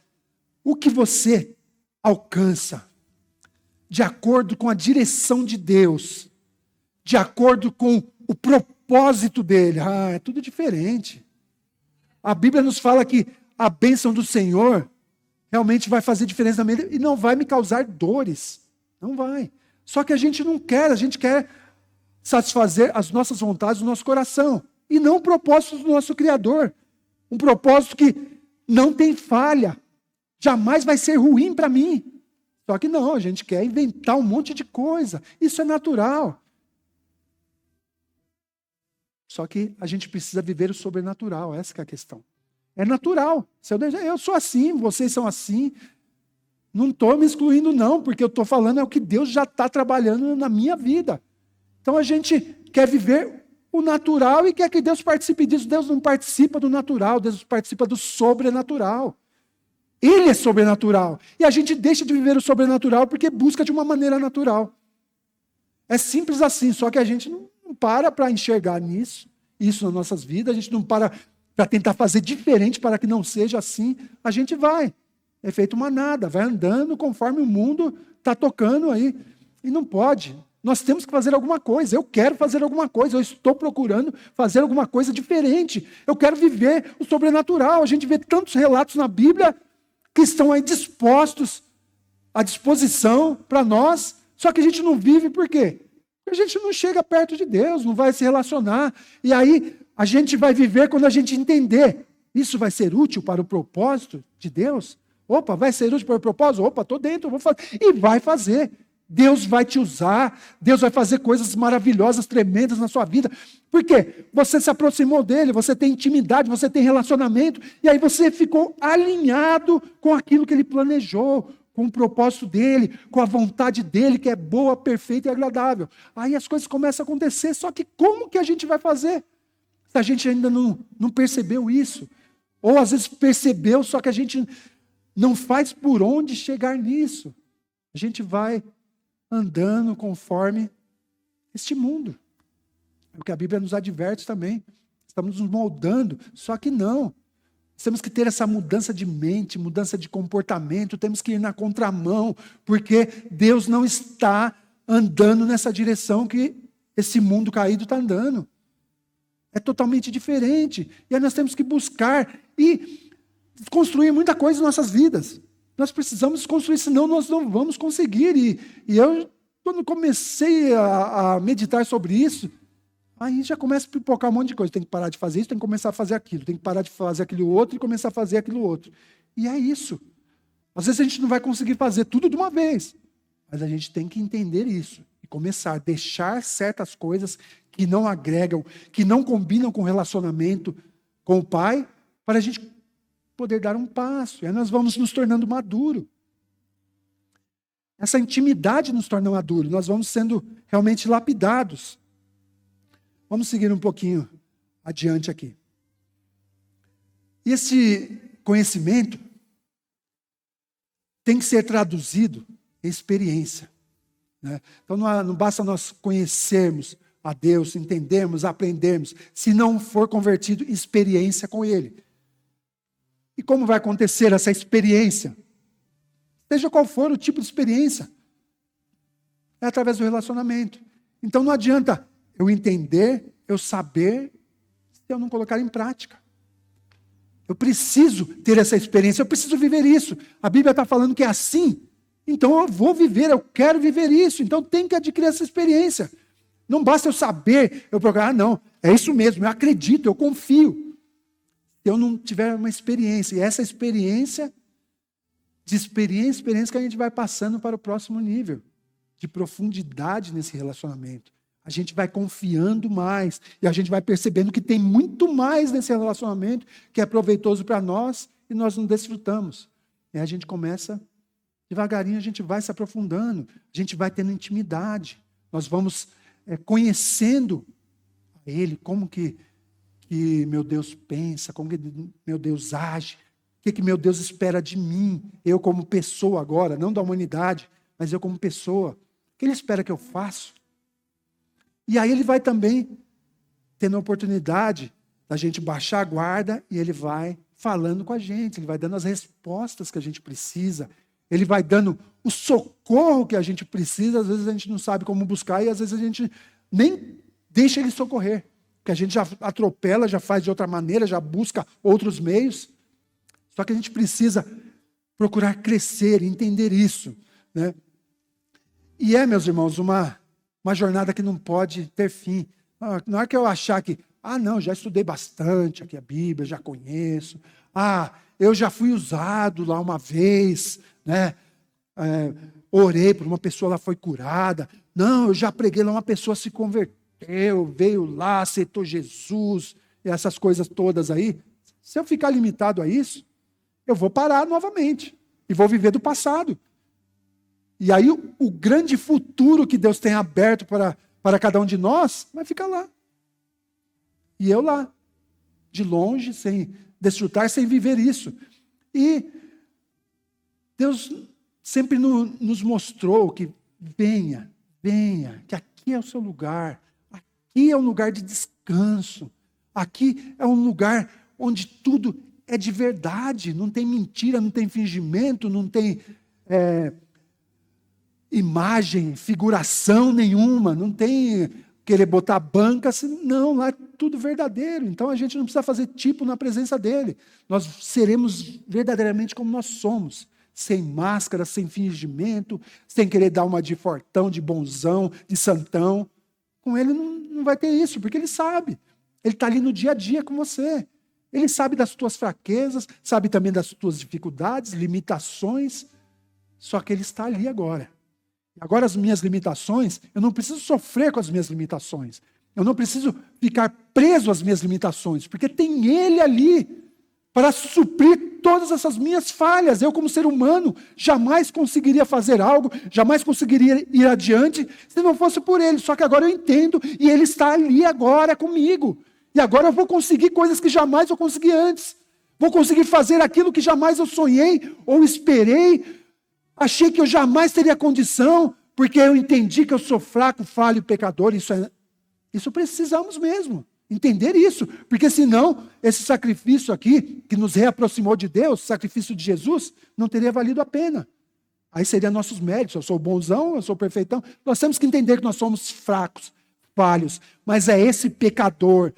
o que você alcança de acordo com a direção de Deus, de acordo com o propósito dele, é tudo diferente. A Bíblia nos fala que a bênção do Senhor realmente vai fazer diferença na minha vida e não vai me causar dores. Não vai. Só que a gente não quer, a gente quer satisfazer as nossas vontades do nosso coração e não o propósito do nosso Criador. Um propósito que não tem falha, jamais vai ser ruim para mim. Só que não, a gente quer inventar um monte de coisa. Isso é natural. Só que a gente precisa viver o sobrenatural, essa que é a questão. É natural. Eu sou assim, vocês são assim. Não estou me excluindo não, porque eu estou falando é o que Deus já está trabalhando na minha vida. Então a gente quer viver o natural e quer que Deus participe disso. Deus não participa do natural, Deus participa do sobrenatural. Ele é sobrenatural. E a gente deixa de viver o sobrenatural porque busca de uma maneira natural. É simples assim, só que a gente não para enxergar isso nas nossas vidas, a gente não para tentar fazer diferente para que não seja assim. A gente vai. É feito manada, vai andando conforme o mundo está tocando aí. E não pode. Nós temos que fazer alguma coisa. Eu quero fazer alguma coisa. Eu estou procurando fazer alguma coisa diferente. Eu quero viver o sobrenatural. A gente vê tantos relatos na Bíblia que estão aí dispostos, à disposição para nós, só que a gente não vive por quê? Porque a gente não chega perto de Deus, não vai se relacionar. E aí a gente vai viver quando a gente entender. Isso vai ser útil para o propósito de Deus? Opa, vai ser útil para o propósito? Opa, estou dentro, vou fazer. E vai fazer. Deus vai te usar, Deus vai fazer coisas maravilhosas, tremendas na sua vida. Por quê? Você se aproximou dele, você tem intimidade, você tem relacionamento, e aí você ficou alinhado com aquilo que ele planejou, com o propósito dele, com a vontade dele, que é boa, perfeita e agradável. Aí as coisas começam a acontecer, só que como que a gente vai fazer? Se a gente ainda não percebeu isso. Ou às vezes percebeu, só que a gente não faz por onde chegar nisso. A gente vai andando conforme este mundo. É o que a Bíblia nos adverte também. Estamos nos moldando, só que não. Temos que ter essa mudança de mente, mudança de comportamento, temos que ir na contramão, porque Deus não está andando nessa direção que esse mundo caído está andando. É totalmente diferente. E aí nós temos que buscar e construir muita coisa em nossas vidas. Nós precisamos construir, senão nós não vamos conseguir. E eu, quando comecei a meditar sobre isso, aí já começa a pipocar um monte de coisa. Tem que parar de fazer isso, tem que começar a fazer aquilo. Tem que parar de fazer aquilo outro e começar a fazer aquilo outro. E é isso. Às vezes a gente não vai conseguir fazer tudo de uma vez. Mas a gente tem que entender isso. E começar a deixar certas coisas que não agregam, que não combinam com o relacionamento com o Pai, para a gente poder dar um passo. E aí nós vamos nos tornando maduros. Essa intimidade nos torna maduros. Nós vamos sendo realmente lapidados. Vamos seguir um pouquinho adiante aqui. E esse conhecimento tem que ser traduzido em experiência. Né? Então não basta nós conhecermos a Deus, entendermos, aprendermos, se não for convertido em experiência com Ele. E como vai acontecer essa experiência? Seja qual for o tipo de experiência, é através do relacionamento. Então não adianta eu entender, eu saber, se eu não colocar em prática. Eu preciso ter essa experiência, eu preciso viver isso. A Bíblia está falando que é assim, então eu vou viver, eu quero viver isso, então tem que adquirir essa experiência. Não basta eu saber, eu procurar, não, é isso mesmo, eu acredito, eu confio. Se eu não tiver uma experiência, e essa experiência que a gente vai passando para o próximo nível, de profundidade nesse relacionamento. A gente vai confiando mais, e a gente vai percebendo que tem muito mais nesse relacionamento que é proveitoso para nós, e nós não desfrutamos. E aí a gente começa, devagarinho a gente vai se aprofundando, a gente vai tendo intimidade, nós vamos conhecendo a Ele, como que meu Deus pensa, como que meu Deus age, o que meu Deus espera de mim, eu como pessoa agora, não da humanidade, mas eu como pessoa, o que Ele espera que eu faça? E aí Ele vai também tendo a oportunidade da gente baixar a guarda e ele vai falando com a gente, ele vai dando as respostas que a gente precisa, ele vai dando o socorro que a gente precisa. Às vezes a gente não sabe como buscar e às vezes a gente nem deixa ele socorrer, porque a gente já atropela, já faz de outra maneira, já busca outros meios. Só que a gente precisa procurar crescer, entender isso, né? E meus irmãos, uma jornada que não pode ter fim. Não é que eu achar que, não, já estudei bastante aqui a Bíblia, já conheço. Eu já fui usado lá uma vez, né? Orei por uma pessoa, ela foi curada. Não, eu já preguei lá, uma pessoa se converteu, veio lá, aceitou Jesus, e essas coisas todas aí. Se eu ficar limitado a isso, eu vou parar novamente e vou viver do passado. E aí o grande futuro que Deus tem aberto para cada um de nós vai ficar lá. E eu lá, de longe, sem desfrutar, sem viver isso. E Deus sempre nos mostrou que venha, que aqui é o seu lugar, aqui é um lugar de descanso, aqui é um lugar onde tudo é de verdade, não tem mentira, não tem fingimento, não tem imagem, figuração nenhuma, não tem querer botar banca, não, lá é tudo verdadeiro. Então a gente não precisa fazer tipo na presença dele. Nós seremos verdadeiramente como nós somos, sem máscara, sem fingimento, sem querer dar uma de fortão, de bonzão, de santão. Com ele não vai ter isso, porque ele sabe. Ele está ali no dia a dia com você. Ele sabe das tuas fraquezas, sabe também das tuas dificuldades, limitações, só que ele está ali agora. Agora as minhas limitações, eu não preciso sofrer com as minhas limitações. Eu não preciso ficar preso às minhas limitações, porque tem ele ali para suprir todas essas minhas falhas. Eu, como ser humano, jamais conseguiria fazer algo, jamais conseguiria ir adiante se não fosse por ele. Só que agora eu entendo e ele está ali agora comigo. E agora eu vou conseguir coisas que jamais eu consegui antes. Vou conseguir fazer aquilo que jamais eu sonhei ou esperei. Achei que eu jamais teria condição, porque eu entendi que eu sou fraco, falho e pecador. Isso precisamos mesmo, entender isso. Porque senão, esse sacrifício aqui, que nos reaproximou de Deus, o sacrifício de Jesus, não teria valido a pena. Aí seriam nossos méritos. Eu sou bonzão, eu sou perfeitão. Nós temos que entender que nós somos fracos, falhos. Mas é esse pecador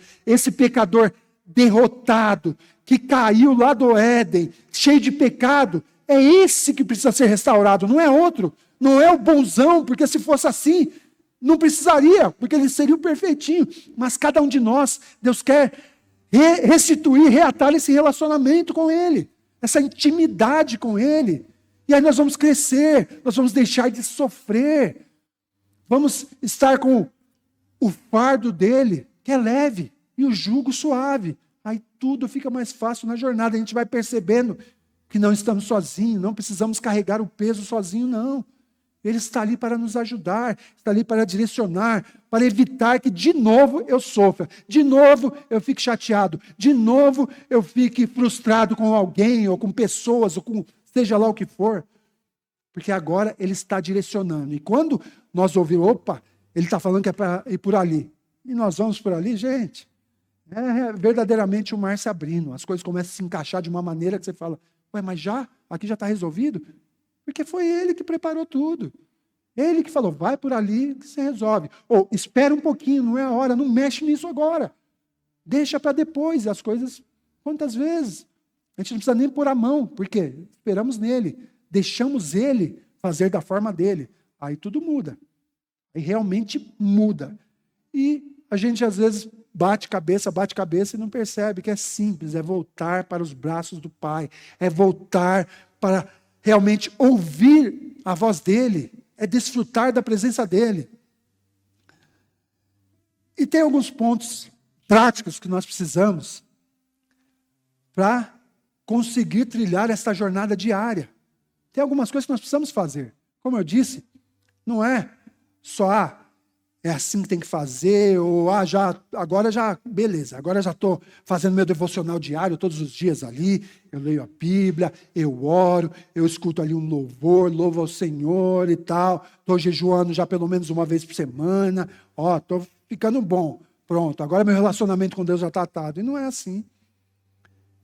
derrotado, que caiu lá do Éden, cheio de pecado, é esse que precisa ser restaurado, não é outro. Não é o bonzão, porque se fosse assim, não precisaria, porque ele seria o perfeitinho. Mas cada um de nós, Deus quer restituir, reatar esse relacionamento com Ele, essa intimidade com Ele. E aí nós vamos crescer, nós vamos deixar de sofrer. Vamos estar com o fardo dele, que é leve, e o jugo suave. Aí tudo fica mais fácil na jornada, a gente vai percebendo que não estamos sozinhos, não precisamos carregar o peso sozinho, não. Ele está ali para nos ajudar, está ali para direcionar, para evitar que de novo eu sofra, de novo eu fique chateado, de novo eu fique frustrado com alguém, ou com pessoas, ou com seja lá o que for. Porque agora ele está direcionando. E quando nós ouvimos, opa, ele está falando que é para ir por ali, e nós vamos por ali, gente, é verdadeiramente o mar se abrindo, as coisas começam a se encaixar de uma maneira que você fala, ué, mas aqui já está resolvido? Porque foi ele que preparou tudo. Ele que falou, vai por ali que você resolve. Ou espera um pouquinho, não é a hora, não mexe nisso agora. Deixa para depois as coisas. Quantas vezes? A gente não precisa nem pôr a mão, porque esperamos nele. Deixamos ele fazer da forma dele. Aí tudo muda. Aí realmente muda. E a gente às vezes bate cabeça e não percebe que é simples, é voltar para os braços do Pai, é voltar para realmente ouvir a voz dele, é desfrutar da presença dele. E tem alguns pontos práticos que nós precisamos para conseguir trilhar essa jornada diária. Tem algumas coisas que nós precisamos fazer. Como eu disse, não é só é assim que tem que fazer, ou agora já, beleza, agora já estou fazendo meu devocional diário todos os dias ali, eu leio a Bíblia, eu oro, eu escuto ali um louvor, louvo ao Senhor e tal, estou jejuando já pelo menos uma vez por semana, estou ficando bom, pronto, agora meu relacionamento com Deus já está atado. E não é assim.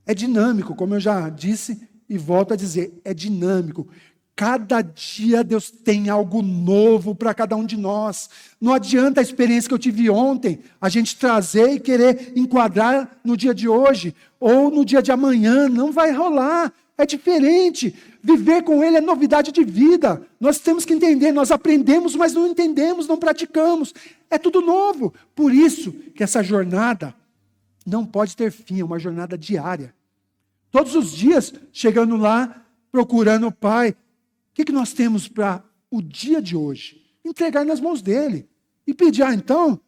É dinâmico, como eu já disse e volto a dizer, é dinâmico. Cada dia Deus tem algo novo para cada um de nós. Não adianta a experiência que eu tive ontem, a gente trazer e querer enquadrar no dia de hoje, ou no dia de amanhã, não vai rolar. É diferente. Viver com Ele é novidade de vida. Nós temos que entender, nós aprendemos, mas não entendemos, não praticamos. É tudo novo. Por isso que essa jornada não pode ter fim, é uma jornada diária. Todos os dias, chegando lá, procurando o Pai. O que nós temos para o dia de hoje? Entregar nas mãos dele. E pedir, então,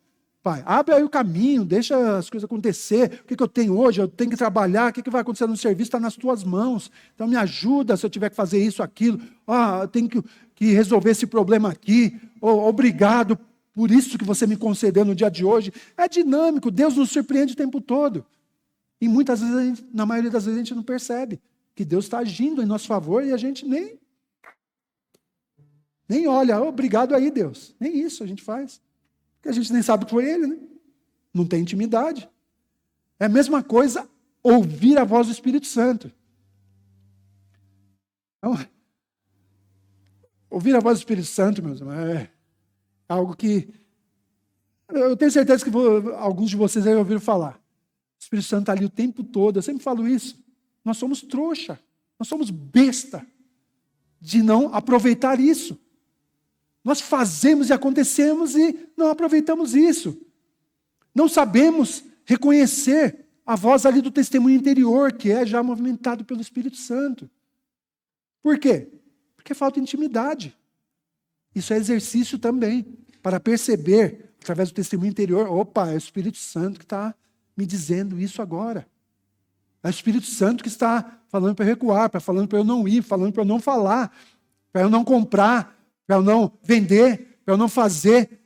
Pai, abre aí o caminho, deixa as coisas acontecer. O que eu tenho hoje? Eu tenho que trabalhar, o que vai acontecer no serviço? Está nas tuas mãos. Então me ajuda se eu tiver que fazer isso, aquilo. Eu tenho que resolver esse problema aqui. Obrigado por isso que você me concedeu no dia de hoje. É dinâmico, Deus nos surpreende o tempo todo. E muitas vezes, na maioria das vezes, a gente não percebe que Deus está agindo em nosso favor e a gente nem olha, obrigado aí, Deus. Nem isso a gente faz. Porque a gente nem sabe que foi Ele, né? Não tem intimidade. É a mesma coisa ouvir a voz do Espírito Santo. Então, ouvir a voz do Espírito Santo, meus irmãos, é algo que eu tenho certeza que alguns de vocês já ouviram falar. O Espírito Santo está ali o tempo todo. Eu sempre falo isso. Nós somos trouxa. Nós somos besta de não aproveitar isso. Nós fazemos e acontecemos e não aproveitamos isso. Não sabemos reconhecer a voz ali do testemunho interior, que é já movimentado pelo Espírito Santo. Por quê? Porque falta intimidade. Isso é exercício também, para perceber, através do testemunho interior, opa, é o Espírito Santo que está me dizendo isso agora. É o Espírito Santo que está falando para eu recuar, falando para eu não ir, falando para eu não falar, para eu não comprar, para eu não vender, para eu não fazer.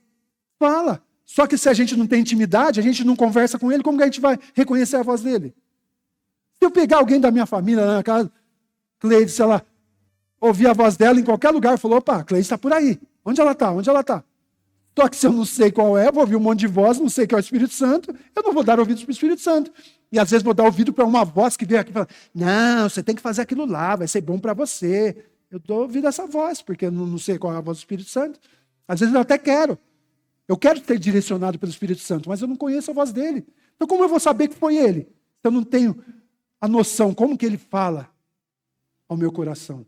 Fala. Só que se a gente não tem intimidade, a gente não conversa com ele, como que a gente vai reconhecer a voz dele? Se eu pegar alguém da minha família lá na casa, Cleide, se ela ouvir a voz dela em qualquer lugar, falou, opa, Cleide está por aí. Onde ela está? Onde ela está? Só que se eu não sei qual é, vou ouvir um monte de voz, não sei que é o Espírito Santo, eu não vou dar ouvidos para o Espírito Santo. E às vezes vou dar ouvido para uma voz que veio aqui e fala, não, você tem que fazer aquilo lá, vai ser bom para você. Eu dou ouvido a essa voz, porque eu não sei qual é a voz do Espírito Santo. Às vezes eu até quero. Eu quero ser direcionado pelo Espírito Santo, mas eu não conheço a voz dele. Então como eu vou saber que foi ele? Se eu não tenho a noção, como que ele fala ao meu coração?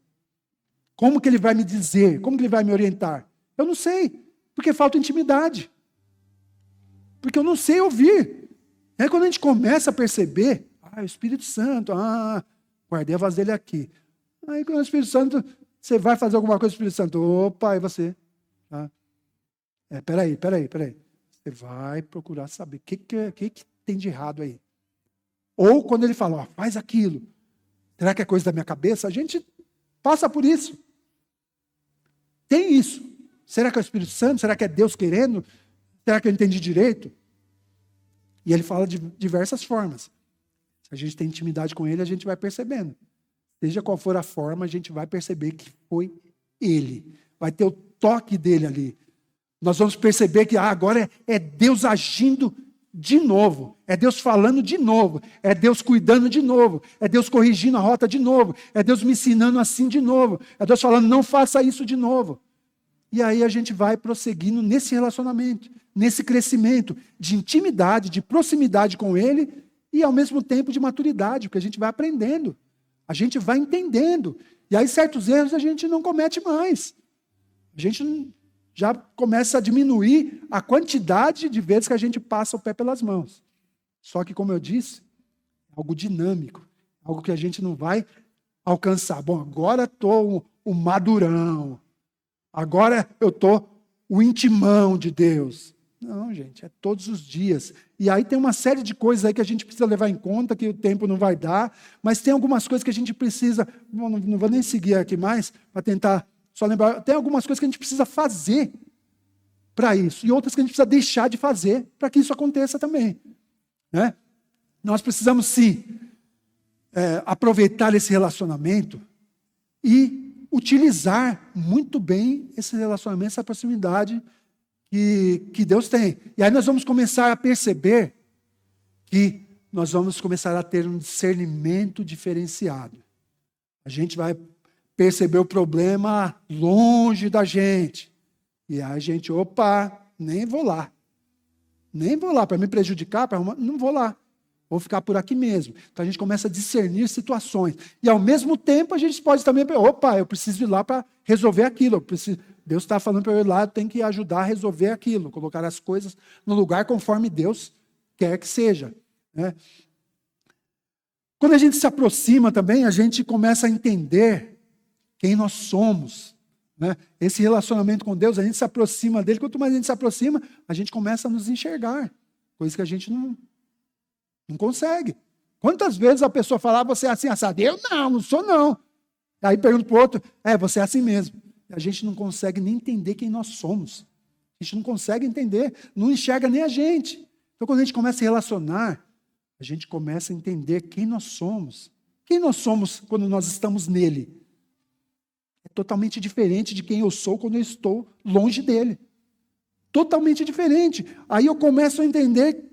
Como que ele vai me dizer? Como que ele vai me orientar? Eu não sei, porque falta intimidade. Porque eu não sei ouvir. Aí quando a gente começa a perceber, o Espírito Santo, guardei a voz dele aqui. Aí quando o Espírito Santo, você vai fazer alguma coisa, o Espírito Santo, opa, e você? Peraí. Você vai procurar saber o que tem de errado aí. Ou quando ele fala, faz aquilo. Será que é coisa da minha cabeça? A gente passa por isso. Tem isso. Será que é o Espírito Santo? Será que é Deus querendo? Será que eu entendi direito? E ele fala de diversas formas. Se a gente tem intimidade com ele, a gente vai percebendo. Seja qual for a forma, a gente vai perceber que foi ele. Vai ter o toque dele ali. Nós vamos perceber que agora é Deus agindo de novo. É Deus falando de novo. É Deus cuidando de novo. É Deus corrigindo a rota de novo. É Deus me ensinando assim de novo. É Deus falando, não faça isso de novo. E aí a gente vai prosseguindo nesse relacionamento, nesse crescimento de intimidade, de proximidade com Ele e ao mesmo tempo de maturidade, porque a gente vai aprendendo. A gente vai entendendo. E aí certos erros a gente não comete mais. A gente já começa a diminuir a quantidade de vezes que a gente passa o pé pelas mãos. Só que, como eu disse, é algo dinâmico. Algo que a gente não vai alcançar. Bom, agora estou o madurão. Agora eu estou o intimão de Deus. Não, gente, é todos os dias. E aí tem uma série de coisas aí que a gente precisa levar em conta, que o tempo não vai dar, mas tem algumas coisas que a gente precisa, não vou nem seguir aqui mais, para tentar só lembrar, tem algumas coisas que a gente precisa fazer para isso, e outras que a gente precisa deixar de fazer para que isso aconteça também. Né? Nós precisamos, sim, aproveitar esse relacionamento e utilizar muito bem esse relacionamento, essa proximidade que Deus tem. E aí nós vamos começar a perceber que nós vamos começar a ter um discernimento diferenciado. A gente vai perceber o problema longe da gente. E aí a gente, opa, nem vou lá. Nem vou lá, para me prejudicar, não vou lá. Vou ficar por aqui mesmo. Então a gente começa a discernir situações. E ao mesmo tempo a gente pode também, opa, eu preciso ir lá para resolver aquilo. Deus está falando para eu ir lá, eu tenho que ajudar a resolver aquilo. Colocar as coisas no lugar conforme Deus quer que seja. Né? Quando a gente se aproxima também, a gente começa a entender quem nós somos. Né? Esse relacionamento com Deus, a gente se aproxima dele. Quanto mais a gente se aproxima, a gente começa a nos enxergar. Coisa que a gente não consegue. Quantas vezes a pessoa fala, você é assim, assado? Eu não sou não. Aí pergunta para o outro, você é assim mesmo. A gente não consegue nem entender quem nós somos. A gente não consegue entender, não enxerga nem a gente. Então quando a gente começa a se relacionar, a gente começa a entender quem nós somos. Quem nós somos quando nós estamos nele. É totalmente diferente de quem eu sou quando eu estou longe dele. Totalmente diferente. Aí eu começo a entender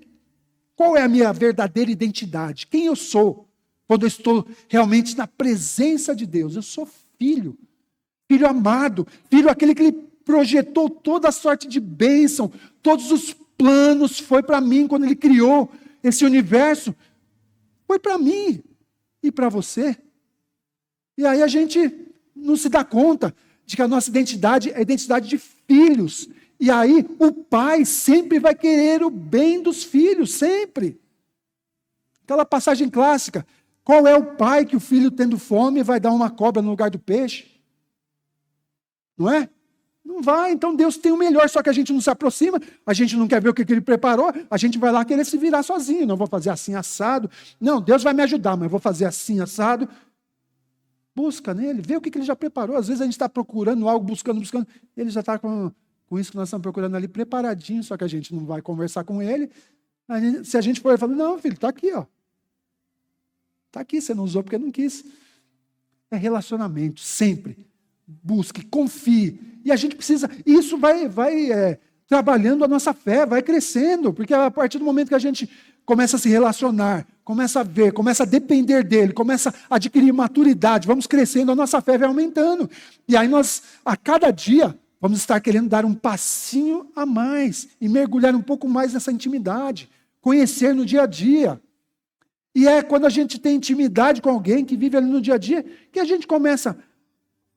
qual é a minha verdadeira identidade? Quem eu sou quando eu estou realmente na presença de Deus? Eu sou filho, filho amado, filho aquele que ele projetou toda a sorte de bênção, todos os planos foi para mim quando ele criou esse universo, foi para mim e para você. E aí a gente não se dá conta de que a nossa identidade é a identidade de filhos. E aí o pai sempre vai querer o bem dos filhos, sempre. Aquela passagem clássica, qual é o pai que o filho tendo fome vai dar uma cobra no lugar do peixe? Não é? Não vai, então Deus tem o melhor, só que a gente não se aproxima, a gente não quer ver o que ele preparou, a gente vai lá querer se virar sozinho, não vou fazer assim assado, não, Deus vai me ajudar, mas eu vou fazer assim assado. Busca nele, vê o que ele já preparou, às vezes a gente está procurando algo, buscando, ele já está com isso que nós estamos procurando ali preparadinho, só que a gente não vai conversar com ele. Se a gente for falar, não, filho, está aqui, ó. Está aqui, você não usou porque não quis. É relacionamento, sempre. Busque, confie. E a gente precisa, isso vai trabalhando a nossa fé, vai crescendo, porque a partir do momento que a gente começa a se relacionar, começa a ver, começa a depender dele, começa a adquirir maturidade, vamos crescendo, a nossa fé vai aumentando. E aí nós, a cada dia, vamos estar querendo dar um passinho a mais e mergulhar um pouco mais nessa intimidade, conhecer no dia a dia. E é quando a gente tem intimidade com alguém que vive ali no dia a dia, que a gente começa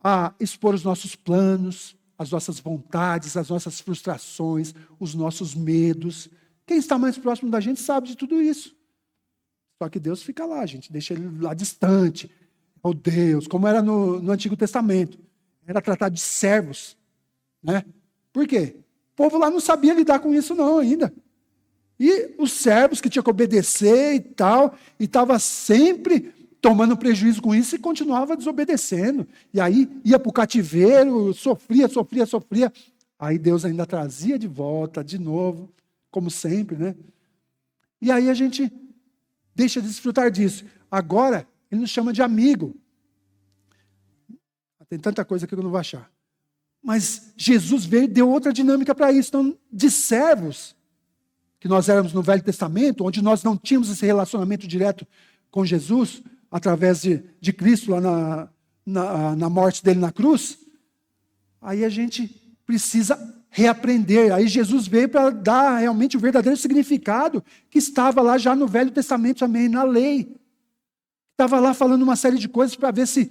a expor os nossos planos, as nossas vontades, as nossas frustrações, os nossos medos. Quem está mais próximo da gente sabe de tudo isso. Só que Deus fica lá, a gente deixa ele lá distante. Oh Deus, como era no Antigo Testamento. Era tratado de servos. Né? Por quê? O povo lá não sabia lidar com isso não ainda. E os servos que tinham que obedecer e tal, e estava sempre tomando prejuízo com isso e continuava desobedecendo. E aí ia para o cativeiro, sofria. Aí Deus ainda trazia de volta, de novo, como sempre, né? E aí a gente deixa de desfrutar disso. Agora, ele nos chama de amigo. Tem tanta coisa que eu não vou achar. Mas Jesus veio e deu outra dinâmica para isso. Então, de servos, que nós éramos no Velho Testamento, onde nós não tínhamos esse relacionamento direto com Jesus, através de Cristo, lá na morte dele na cruz, aí a gente precisa reaprender. Aí Jesus veio para dar realmente o verdadeiro significado que estava lá já no Velho Testamento também, na lei. Estava lá falando uma série de coisas para ver se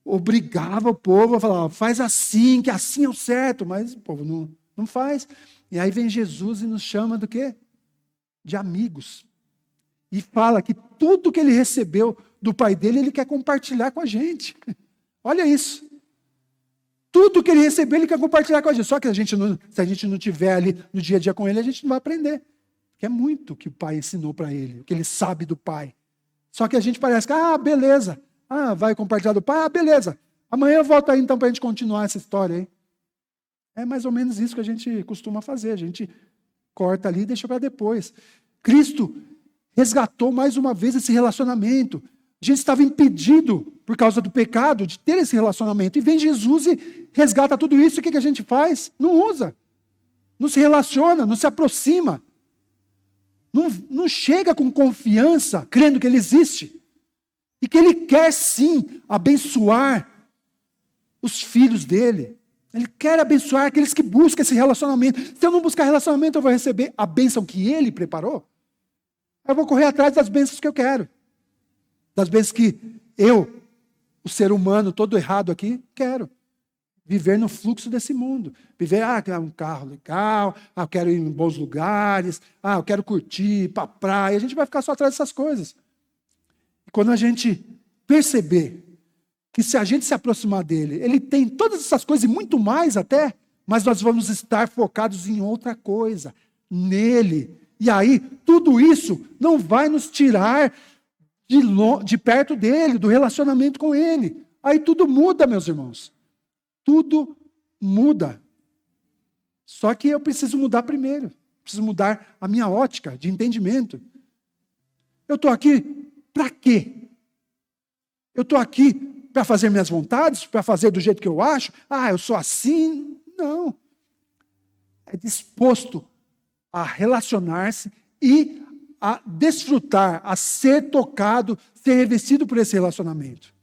obrigava o povo a falar, faz assim, que assim é o certo, mas o povo não faz. E aí vem Jesus e nos chama do quê? De amigos. E fala que tudo que ele recebeu do pai dele, ele quer compartilhar com a gente. Olha isso. Tudo que ele recebeu, ele quer compartilhar com a gente. Só que se a gente não estiver ali no dia a dia com ele, a gente não vai aprender. Porque é muito que o pai ensinou para ele, o que ele sabe do pai. Só que a gente parece que, beleza. Vai compartilhar do pai? Beleza. Amanhã eu volto aí então para a gente continuar essa história aí. É mais ou menos isso que a gente costuma fazer. A gente corta ali e deixa para depois. Cristo resgatou mais uma vez esse relacionamento. A gente estava impedido, por causa do pecado, de ter esse relacionamento. E vem Jesus e resgata tudo isso. E o que a gente faz? Não usa. não se relaciona, não se aproxima, não chega com confiança, crendo que Ele existe, e que Ele quer sim abençoar os filhos dEle. Ele quer abençoar aqueles que buscam esse relacionamento. Se eu não buscar relacionamento, eu vou receber a bênção que Ele preparou. Eu vou correr atrás das bênçãos que eu quero. Das bênçãos que eu, o ser humano todo errado aqui, quero. Viver no fluxo desse mundo. Viver, um carro legal, eu quero ir em bons lugares, eu quero curtir, ir para a praia. A gente vai ficar só atrás dessas coisas. E quando a gente perceber que se a gente se aproximar dele, ele tem todas essas coisas e muito mais até, mas nós vamos estar focados em outra coisa, nele. E aí, tudo isso não vai nos tirar de perto dele, do relacionamento com ele. Aí tudo muda, meus irmãos. Tudo muda. Só que eu preciso mudar primeiro. Preciso mudar a minha ótica de entendimento. Eu estou aqui para quê? Eu estou aqui para fazer minhas vontades, para fazer do jeito que eu acho? Eu sou assim? Não. É disposto a relacionar-se e a desfrutar, a ser tocado, ser revestido por esse relacionamento.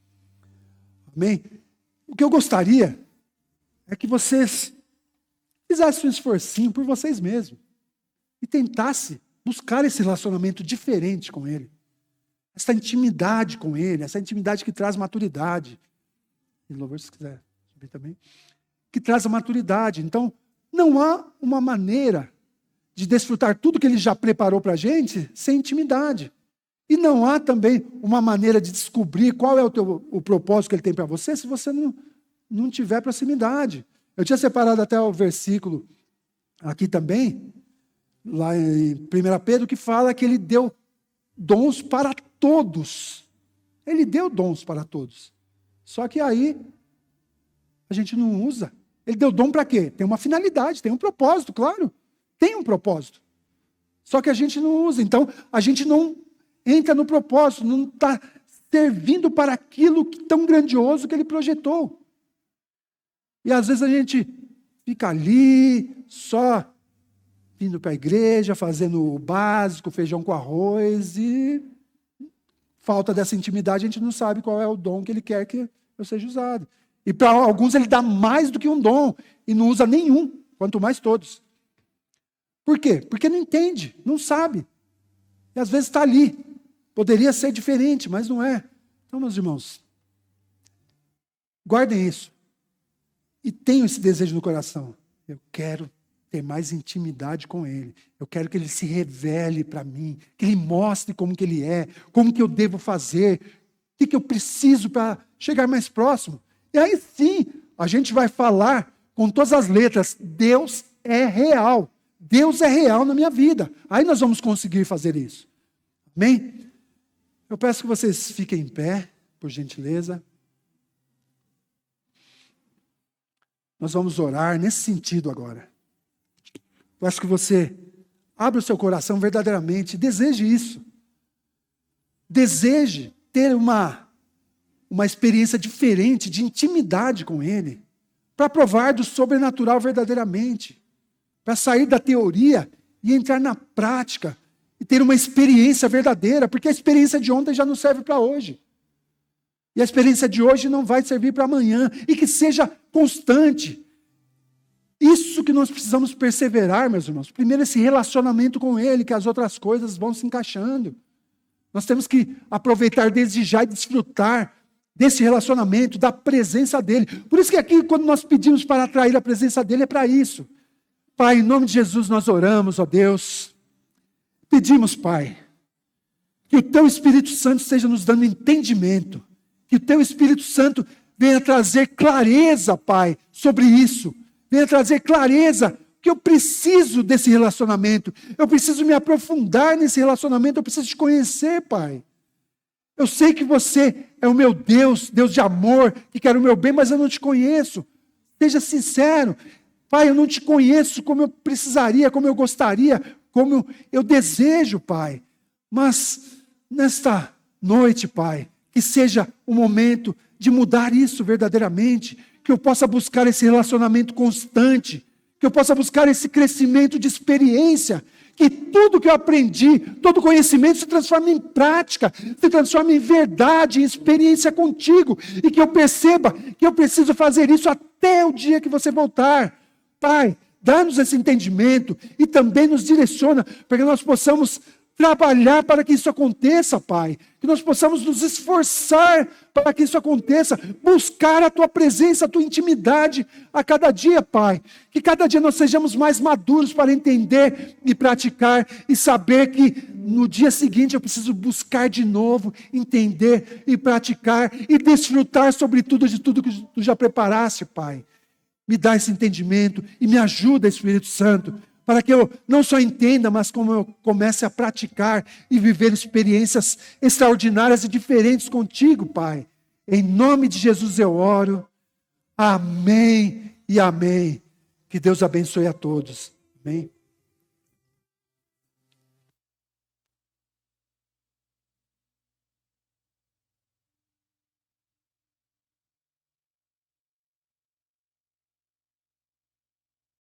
Amém? O que eu gostaria é que vocês fizessem um esforcinho por vocês mesmos e tentassem buscar esse relacionamento diferente com Ele. Essa intimidade com Ele, essa intimidade que traz maturidade. E louvor, se quiser subir também. Que traz a maturidade. Então, não há uma maneira de desfrutar tudo que Ele já preparou para a gente sem intimidade. E não há também uma maneira de descobrir qual é o propósito que Ele tem para você se você não tiver proximidade. Eu tinha separado até o versículo aqui também, lá em 1 Pedro, que fala que Ele deu dons para todos. Ele deu dons para todos. Só que aí a gente não usa. Ele deu dom para quê? Tem uma finalidade, tem um propósito, claro. Tem um propósito. Só que a gente não usa. Então, a gente não entra no propósito, não está servindo para aquilo tão grandioso que Ele projetou. E às vezes a gente fica ali, só indo para a igreja, fazendo o básico, feijão com arroz, e falta dessa intimidade, a gente não sabe qual é o dom que Ele quer que eu seja usado. E para alguns Ele dá mais do que um dom, e não usa nenhum, quanto mais todos. Por quê? Porque não entende, não sabe. E às vezes está ali. Poderia ser diferente, mas não é. Então, meus irmãos, guardem isso. E tenham esse desejo no coração. Eu quero ter mais intimidade com Ele. Eu quero que Ele se revele para mim, que Ele mostre como que Ele é, como que eu devo fazer, o que eu preciso para chegar mais próximo. E aí sim, a gente vai falar com todas as letras, Deus é real. Deus é real na minha vida. Aí nós vamos conseguir fazer isso. Amém? Eu peço que vocês fiquem em pé, por gentileza. Nós vamos orar nesse sentido agora. Eu acho que você abra o seu coração verdadeiramente, deseje isso. Deseje ter uma experiência diferente, de intimidade com Ele, para provar do sobrenatural verdadeiramente, para sair da teoria e entrar na prática, e ter uma experiência verdadeira, porque a experiência de ontem já não serve para hoje. E a experiência de hoje não vai servir para amanhã, e que seja constante. Isso que nós precisamos perseverar, meus irmãos. Primeiro, esse relacionamento com Ele, que as outras coisas vão se encaixando. Nós temos que aproveitar desde já e desfrutar desse relacionamento, da presença dEle. Por isso que aqui, quando nós pedimos para atrair a presença dEle, é para isso. Pai, em nome de Jesus, nós oramos, ó Deus. Pedimos, Pai, que o Teu Espírito Santo esteja nos dando entendimento. Que o Teu Espírito Santo venha trazer clareza, Pai, sobre isso. Venha trazer clareza, que eu preciso desse relacionamento. Eu preciso me aprofundar nesse relacionamento. Eu preciso te conhecer, Pai. Eu sei que você é o meu Deus, Deus de amor, que quer o meu bem, mas eu não te conheço. Seja sincero. Pai, eu não te conheço como eu precisaria, como eu gostaria, como eu desejo, Pai. Mas nesta noite, Pai, que seja o momento de mudar isso verdadeiramente, que eu possa buscar esse relacionamento constante, que eu possa buscar esse crescimento de experiência, que tudo que eu aprendi, todo conhecimento se transforme em prática, se transforme em verdade, em experiência contigo, e que eu perceba que eu preciso fazer isso até o dia que você voltar. Pai, dá-nos esse entendimento e também nos direciona para que nós possamos trabalhar para que isso aconteça, Pai. Que nós possamos nos esforçar para que isso aconteça. Buscar a Tua presença, a Tua intimidade a cada dia, Pai. Que cada dia nós sejamos mais maduros para entender e praticar e saber que no dia seguinte eu preciso buscar de novo, entender e praticar e desfrutar sobretudo de tudo que Tu já preparaste, Pai. Me dá esse entendimento e me ajuda, Espírito Santo, para que eu não só entenda, mas como eu comece a praticar e viver experiências extraordinárias e diferentes contigo, Pai. Em nome de Jesus eu oro. Amém e amém. Que Deus abençoe a todos. Amém.